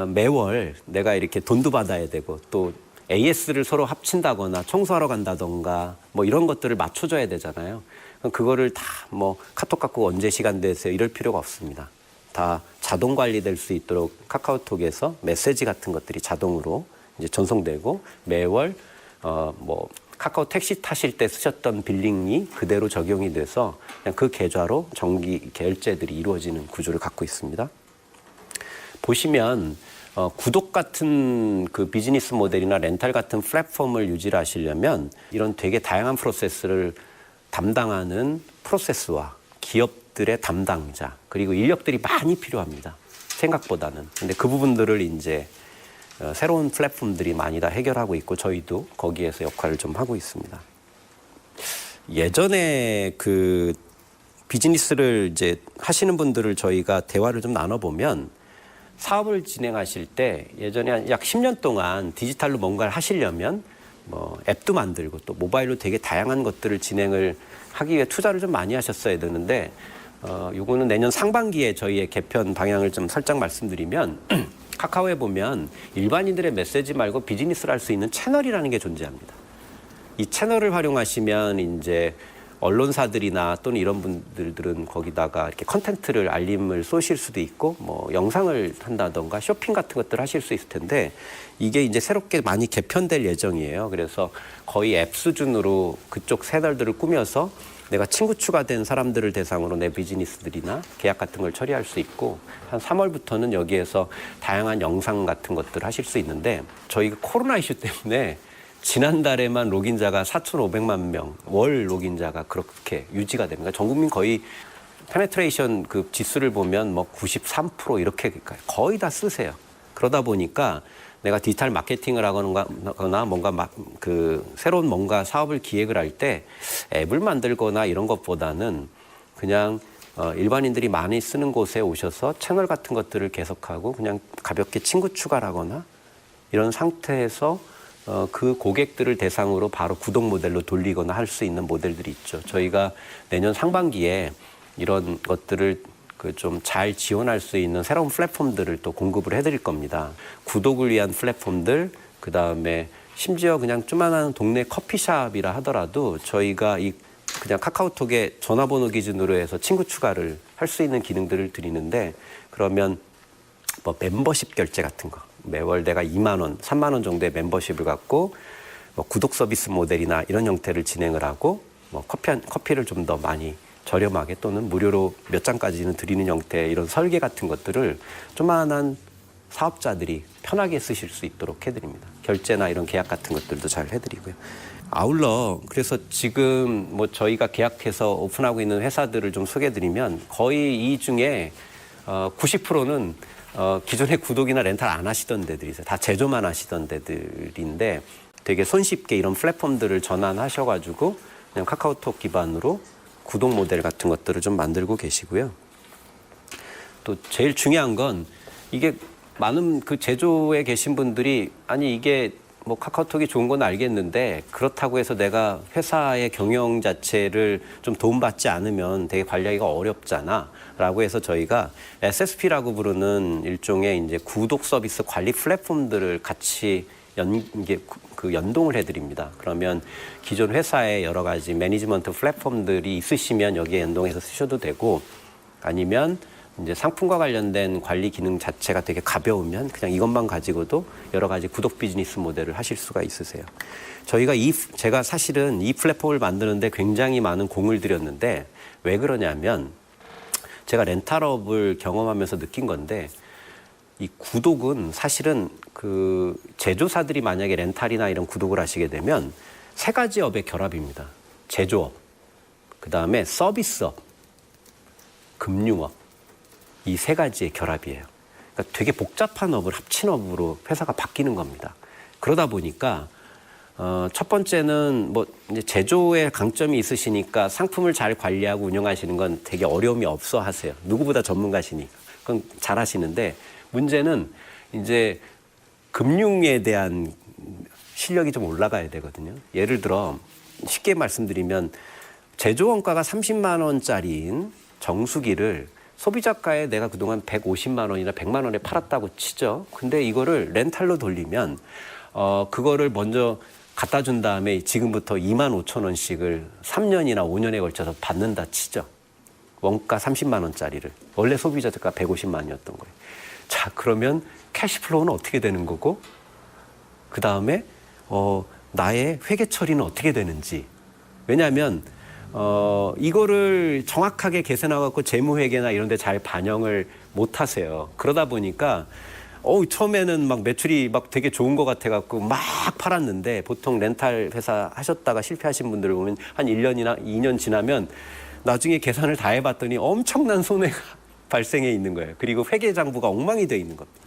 매월 내가 이렇게 돈도 받아야 되고 또 AS를 서로 합친다거나 청소하러 간다던가 뭐 이런 것들을 맞춰줘야 되잖아요. 그거를 다 뭐 카톡 갖고 언제 시간 되세요 이럴 필요가 없습니다. 다 자동 관리될 수 있도록 카카오톡에서 메시지 같은 것들이 자동으로 이제 전송되고 매월 뭐 카카오 택시 타실 때 쓰셨던 빌링이 그대로 적용이 돼서 그냥 그 계좌로 정기 결제들이 이루어지는 구조를 갖고 있습니다. 보시면 구독 같은 그 비즈니스 모델이나 렌탈 같은 플랫폼을 유지를 하시려면 이런 되게 다양한 프로세스를 담당하는 프로세스와 기업들의 담당자 그리고 인력들이 많이 필요합니다. 생각보다는. 근데 그 부분들을 이제 새로운 플랫폼들이 많이 다 해결하고 있고 저희도 거기에서 역할을 좀 하고 있습니다. 예전에 그 비즈니스를 이제 하시는 분들을 저희가 대화를 좀 나눠보면 사업을 진행하실 때 예전에 한 약 10년 동안 디지털로 뭔가를 하시려면 뭐 앱도 만들고 또 모바일로 되게 다양한 것들을 진행을 하기 위해 투자를 좀 많이 하셨어야 되는데 요거는 내년 상반기에 저희의 개편 방향을 좀 살짝 말씀드리면 카카오에 보면 일반인들의 메시지 말고 비즈니스를 할 수 있는 채널이라는 게 존재합니다. 이 채널을 활용하시면 이제 언론사들이나 또는 이런 분들은 거기다가 이렇게 컨텐츠를 알림을 쏘실 수도 있고 뭐 영상을 한다던가 쇼핑 같은 것들 하실 수 있을 텐데 이게 이제 새롭게 많이 개편될 예정이에요. 그래서 거의 앱 수준으로 그쪽 채널들을 꾸며서 내가 친구 추가된 사람들을 대상으로 내 비즈니스들이나 계약 같은 걸 처리할 수 있고 한 3월부터는 여기에서 다양한 영상 같은 것들을 하실 수 있는데 저희가 코로나 이슈 때문에 지난달에만 로긴자가 4,500만 명, 월 로긴자가 그렇게 유지가 됩니다. 전 국민 거의 페네트레이션 그 지수를 보면 뭐 93% 이렇게 거의 다 쓰세요. 그러다 보니까 내가 디지털 마케팅을 하거나 뭔가 그 새로운 뭔가 사업을 기획을 할 때 앱을 만들거나 이런 것보다는 그냥 일반인들이 많이 쓰는 곳에 오셔서 채널 같은 것들을 계속하고 그냥 가볍게 친구 추가를 하거나 이런 상태에서 그 고객들을 대상으로 바로 구독 모델로 돌리거나 할 수 있는 모델들이 있죠. 저희가 내년 상반기에 이런 것들을 그 좀 잘 지원할 수 있는 새로운 플랫폼들을 또 공급을 해드릴 겁니다. 구독을 위한 플랫폼들, 그 다음에 심지어 그냥 조그만한 동네 커피숍이라 하더라도 저희가 이 그냥 카카오톡에 전화번호 기준으로 해서 친구 추가를 할 수 있는 기능들을 드리는데 그러면 뭐 멤버십 결제 같은 거 매월 내가 2만 원, 3만 원 정도의 멤버십을 갖고 뭐 구독 서비스 모델이나 이런 형태를 진행을 하고 뭐 커피를 좀 더 많이 저렴하게 또는 무료로 몇 장까지는 드리는 형태의 이런 설계 같은 것들을 조그만한 사업자들이 편하게 쓰실 수 있도록 해드립니다. 결제나 이런 계약 같은 것들도 잘 해드리고요. 아울러 그래서 지금 뭐 저희가 계약해서 오픈하고 있는 회사들을 좀 소개해드리면 거의 이 중에 90%는 기존에 구독이나 렌탈 안 하시던 데들이세요. 다 제조만 하시던 데들인데 되게 손쉽게 이런 플랫폼들을 전환하셔가지고 그냥 카카오톡 기반으로 구독 모델 같은 것들을 좀 만들고 계시고요. 또 제일 중요한 건 이게 많은 그 제조에 계신 분들이 아니 이게 뭐 카카오톡이 좋은 건 알겠는데 그렇다고 해서 내가 회사의 경영 자체를 좀 도움받지 않으면 되게 관리하기가 어렵잖아 라고 해서 저희가 SSP라고 부르는 일종의 이제 구독 서비스 관리 플랫폼들을 같이 그 연동을 해드립니다. 그러면 기존 회사에 여러 가지 매니지먼트 플랫폼들이 있으시면 여기에 연동해서 쓰셔도 되고 아니면 이제 상품과 관련된 관리 기능 자체가 되게 가벼우면 그냥 이것만 가지고도 여러 가지 구독 비즈니스 모델을 하실 수가 있으세요. 제가 사실은 이 플랫폼을 만드는데 굉장히 많은 공을 들였는데 왜 그러냐면 제가 렌탈업을 경험하면서 느낀 건데 이 구독은 사실은 그 제조사들이 만약에 렌탈이나 이런 구독을 하시게 되면 세 가지 업의 결합입니다. 제조업, 그 다음에 서비스업, 금융업. 이 세 가지의 결합이에요. 그러니까 되게 복잡한 업을 합친 업으로 회사가 바뀌는 겁니다. 그러다 보니까 첫 번째는 뭐 이제 제조에 강점이 있으시니까 상품을 잘 관리하고 운영하시는 건 되게 어려움이 없어 하세요. 누구보다 전문가시니까. 그건 잘 하시는데 문제는 이제 금융에 대한 실력이 좀 올라가야 되거든요. 예를 들어 쉽게 말씀드리면 제조 원가가 30만 원짜리인 정수기를 소비자가에 내가 그동안 150만 원이나 100만 원에 팔았다고 치죠. 근데 이거를 렌탈로 돌리면 그거를 먼저 갖다 준 다음에 지금부터 2만 5천 원씩을 3년이나 5년에 걸쳐서 받는다 치죠. 원가 30만 원짜리를. 원래 소비자가 150만이었던 거예요. 자, 그러면 캐시플로우는 어떻게 되는 거고 그 다음에 나의 회계 처리는 어떻게 되는지. 왜냐하면 이거를 정확하게 계산해갖고 재무회계나 이런 데 잘 반영을 못 하세요. 그러다 보니까, 처음에는 막 매출이 막 되게 좋은 것 같아갖고 막 팔았는데 보통 렌탈 회사 하셨다가 실패하신 분들을 보면 한 1년이나 2년 지나면 나중에 계산을 다 해봤더니 엄청난 손해가 발생해 있는 거예요. 그리고 회계장부가 엉망이 돼 있는 겁니다.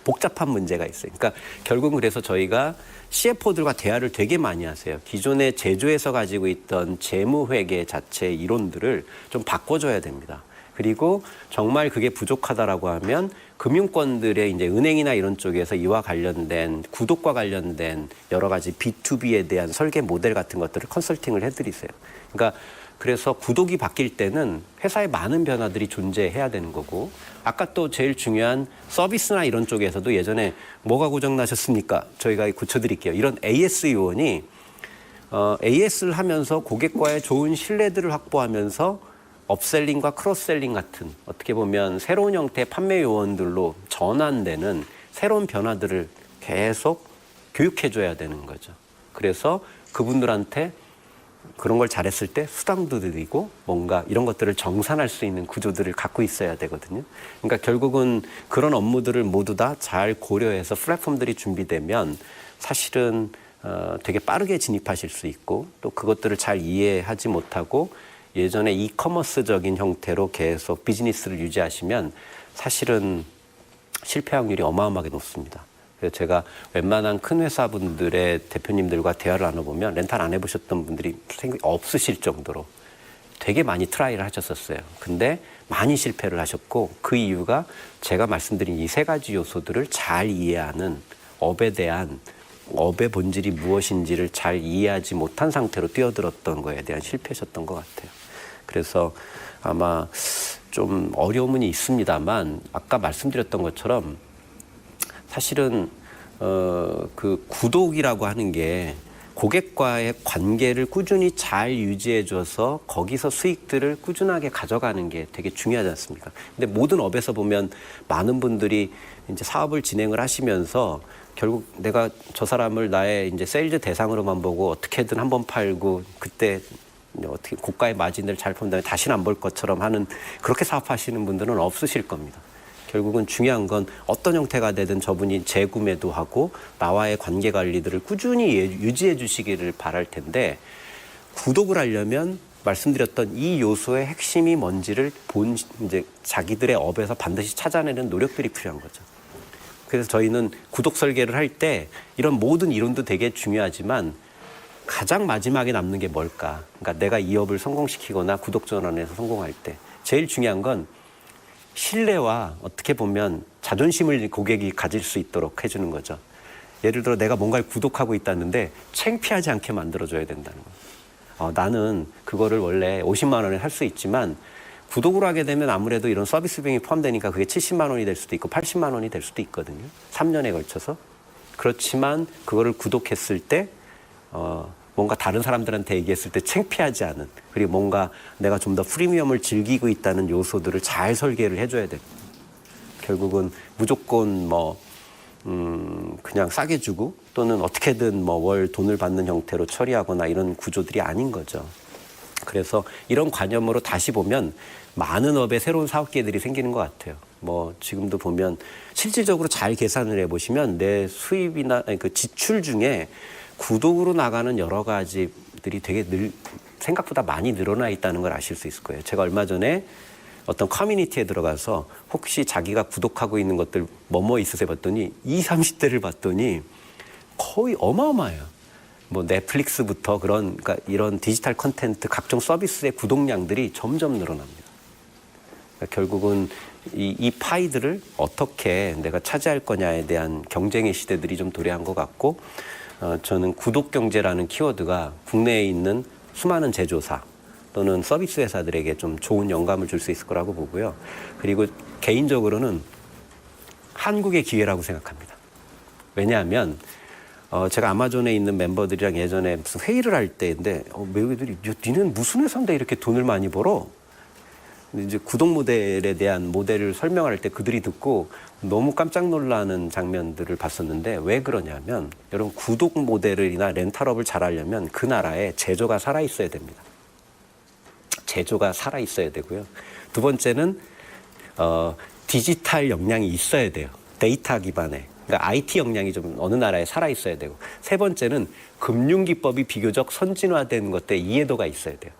복잡한 문제가 있어요. 그러니까 결국은 그래서 저희가 CFO들과 대화를 되게 많이 하세요. 기존의 제조에서 가지고 있던 재무회계 자체의 이론들을 좀 바꿔줘야 됩니다. 그리고 정말 그게 부족하다라고 하면 금융권들의 이제 은행이나 이런 쪽에서 이와 관련된 구독과 관련된 여러 가지 B2B에 대한 설계 모델 같은 것들을 컨설팅을 해드리세요. 그러니까 그래서 구독이 바뀔 때는 회사에 많은 변화들이 존재해야 되는 거고 아까 또 제일 중요한 서비스나 이런 쪽에서도 예전에 뭐가 고장나셨습니까? 저희가 고쳐드릴게요. 이런 AS 요원이 AS를 하면서 고객과의 좋은 신뢰들을 확보하면서 업셀링과 크로스셀링 같은 어떻게 보면 새로운 형태의 판매 요원들로 전환되는 새로운 변화들을 계속 교육해줘야 되는 거죠. 그래서 그분들한테 그런 걸 잘했을 때 수당도 드리고 뭔가 이런 것들을 정산할 수 있는 구조들을 갖고 있어야 되거든요. 그러니까 결국은 그런 업무들을 모두 다 잘 고려해서 플랫폼들이 준비되면 사실은 되게 빠르게 진입하실 수 있고 또 그것들을 잘 이해하지 못하고 예전에 이커머스적인 형태로 계속 비즈니스를 유지하시면 사실은 실패 확률이 어마어마하게 높습니다. 그래서 제가 웬만한 큰 회사분들의 대표님들과 대화를 나눠보면 렌탈 안 해보셨던 분들이 없으실 정도로 되게 많이 트라이를 하셨었어요. 근데 많이 실패를 하셨고 그 이유가 제가 말씀드린 이 세 가지 요소들을 잘 이해하는 업에 대한 업의 본질이 무엇인지를 잘 이해하지 못한 상태로 뛰어들었던 거에 대한 실패셨던 것 같아요. 그래서 아마 좀 어려움은 있습니다만 아까 말씀드렸던 것처럼 사실은 그 구독이라고 하는 게 고객과의 관계를 꾸준히 잘 유지해줘서 거기서 수익들을 꾸준하게 가져가는 게 되게 중요하지 않습니까? 근데 모든 업에서 보면 많은 분들이 이제 사업을 진행을 하시면서 결국 내가 저 사람을 나의 이제 세일즈 대상으로만 보고 어떻게든 한번 팔고 그때 어떻게 고가의 마진을 잘 본 다음에 다시는 안 볼 것처럼 하는 그렇게 사업하시는 분들은 없으실 겁니다. 결국은 중요한 건 어떤 형태가 되든 저분이 재구매도 하고 나와의 관계 관리들을 꾸준히 유지해 주시기를 바랄 텐데 구독을 하려면 말씀드렸던 이 요소의 핵심이 뭔지를 이제 자기들의 업에서 반드시 찾아내는 노력들이 필요한 거죠. 그래서 저희는 구독 설계를 할 때 이런 모든 이론도 되게 중요하지만 가장 마지막에 남는 게 뭘까? 그러니까 내가 이 업을 성공시키거나 구독 전환에서 성공할 때 제일 중요한 건 신뢰와 어떻게 보면 자존심을 고객이 가질 수 있도록 해주는 거죠. 예를 들어 내가 뭔가를 구독하고 있다는데 창피하지 않게 만들어줘야 된다는 거예요. 나는 그거를 원래 50만 원에 살 수 있지만 구독을 하게 되면 아무래도 이런 서비스 비용이 포함되니까 그게 70만 원이 될 수도 있고 80만 원이 될 수도 있거든요. 3년에 걸쳐서. 그렇지만 그거를 구독했을 때 뭔가 다른 사람들한테 얘기했을 때 창피하지 않은, 그리고 뭔가 내가 좀 더 프리미엄을 즐기고 있다는 요소들을 잘 설계를 해줘야 됩니다. 결국은 무조건 그냥 싸게 주고 또는 어떻게든 월 돈을 받는 형태로 처리하거나 이런 구조들이 아닌 거죠. 그래서 이런 관념으로 다시 보면 많은 업에 새로운 사업 기회들이 생기는 것 같아요. 지금도 보면 실질적으로 잘 계산을 해보시면 내 수입이나 그 지출 중에 구독으로 나가는 여러 가지들이 되게 생각보다 많이 늘어나 있다는 걸 아실 수 있을 거예요. 제가 얼마 전에 어떤 커뮤니티에 들어가서 혹시 자기가 구독하고 있는 것들 뭐뭐 있으세요 봤더니 20, 30대를 봤더니 거의 어마어마해요. 넷플릭스부터 그러니까 이런 디지털 콘텐츠 각종 서비스의 구독량들이 점점 늘어납니다. 그러니까 결국은 이 파이들을 어떻게 내가 차지할 거냐에 대한 경쟁의 시대들이 좀 도래한 것 같고, 저는 구독 경제라는 키워드가 국내에 있는 수많은 제조사 또는 서비스 회사들에게 좀 좋은 영감을 줄 수 있을 거라고 보고요. 그리고 개인적으로는 한국의 기회라고 생각합니다. 왜냐하면 제가 아마존에 있는 멤버들이랑 예전에 무슨 회의를 할 때인데 매우들이 니는 무슨 회사인데 이렇게 돈을 많이 벌어? 근데 이제 구독 모델에 대한 모델을 설명할 때 그들이 듣고 너무 깜짝 놀라는 장면들을 봤었는데, 왜 그러냐면 여러분, 구독 모델이나 렌탈업을 잘 하려면 그 나라에 제조가 살아있어야 됩니다. 제조가 살아있어야 되고요. 두 번째는 디지털 역량이 있어야 돼요. 데이터 기반의. 그러니까 IT 역량이 좀 어느 나라에 살아있어야 되고, 세 번째는 금융기법이 비교적 선진화된 것들에 이해도가 있어야 돼요.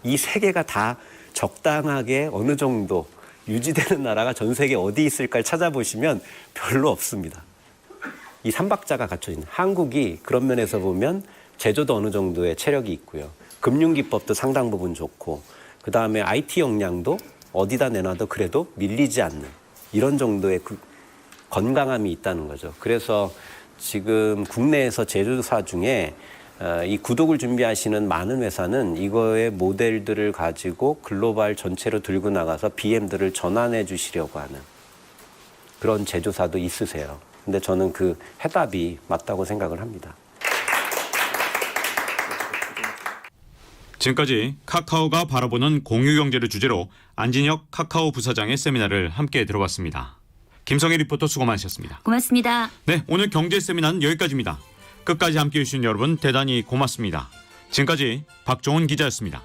이 세 개가 다 적당하게 어느 정도 유지되는 나라가 전 세계 어디 있을까를 찾아보시면 별로 없습니다. 이 삼박자가 갖춰진, 한국이 그런 면에서 보면 제조도 어느 정도의 체력이 있고요. 금융기법도 상당 부분 좋고, 그 다음에 IT 역량도 어디다 내놔도 그래도 밀리지 않는 이런 정도의 건강함이 있다는 거죠. 그래서 지금 국내에서 제조사 중에 이 구독을 준비하시는 많은 회사는 이거의 모델들을 가지고 글로벌 전체로 들고 나가서 BM들을 전환해 주시려고 하는 그런 제조사도 있으세요. 근데 저는 그 해답이 맞다고 생각을 합니다. 지금까지 카카오가 바라보는 공유경제를 주제로 안진혁 카카오 부사장의 세미나를 함께 들어봤습니다. 김성희 리포터 수고 많으셨습니다. 고맙습니다. 네, 오늘 경제 세미나는 여기까지입니다. 끝까지 함께해 주신 여러분 대단히 고맙습니다. 지금까지 박종훈 기자였습니다.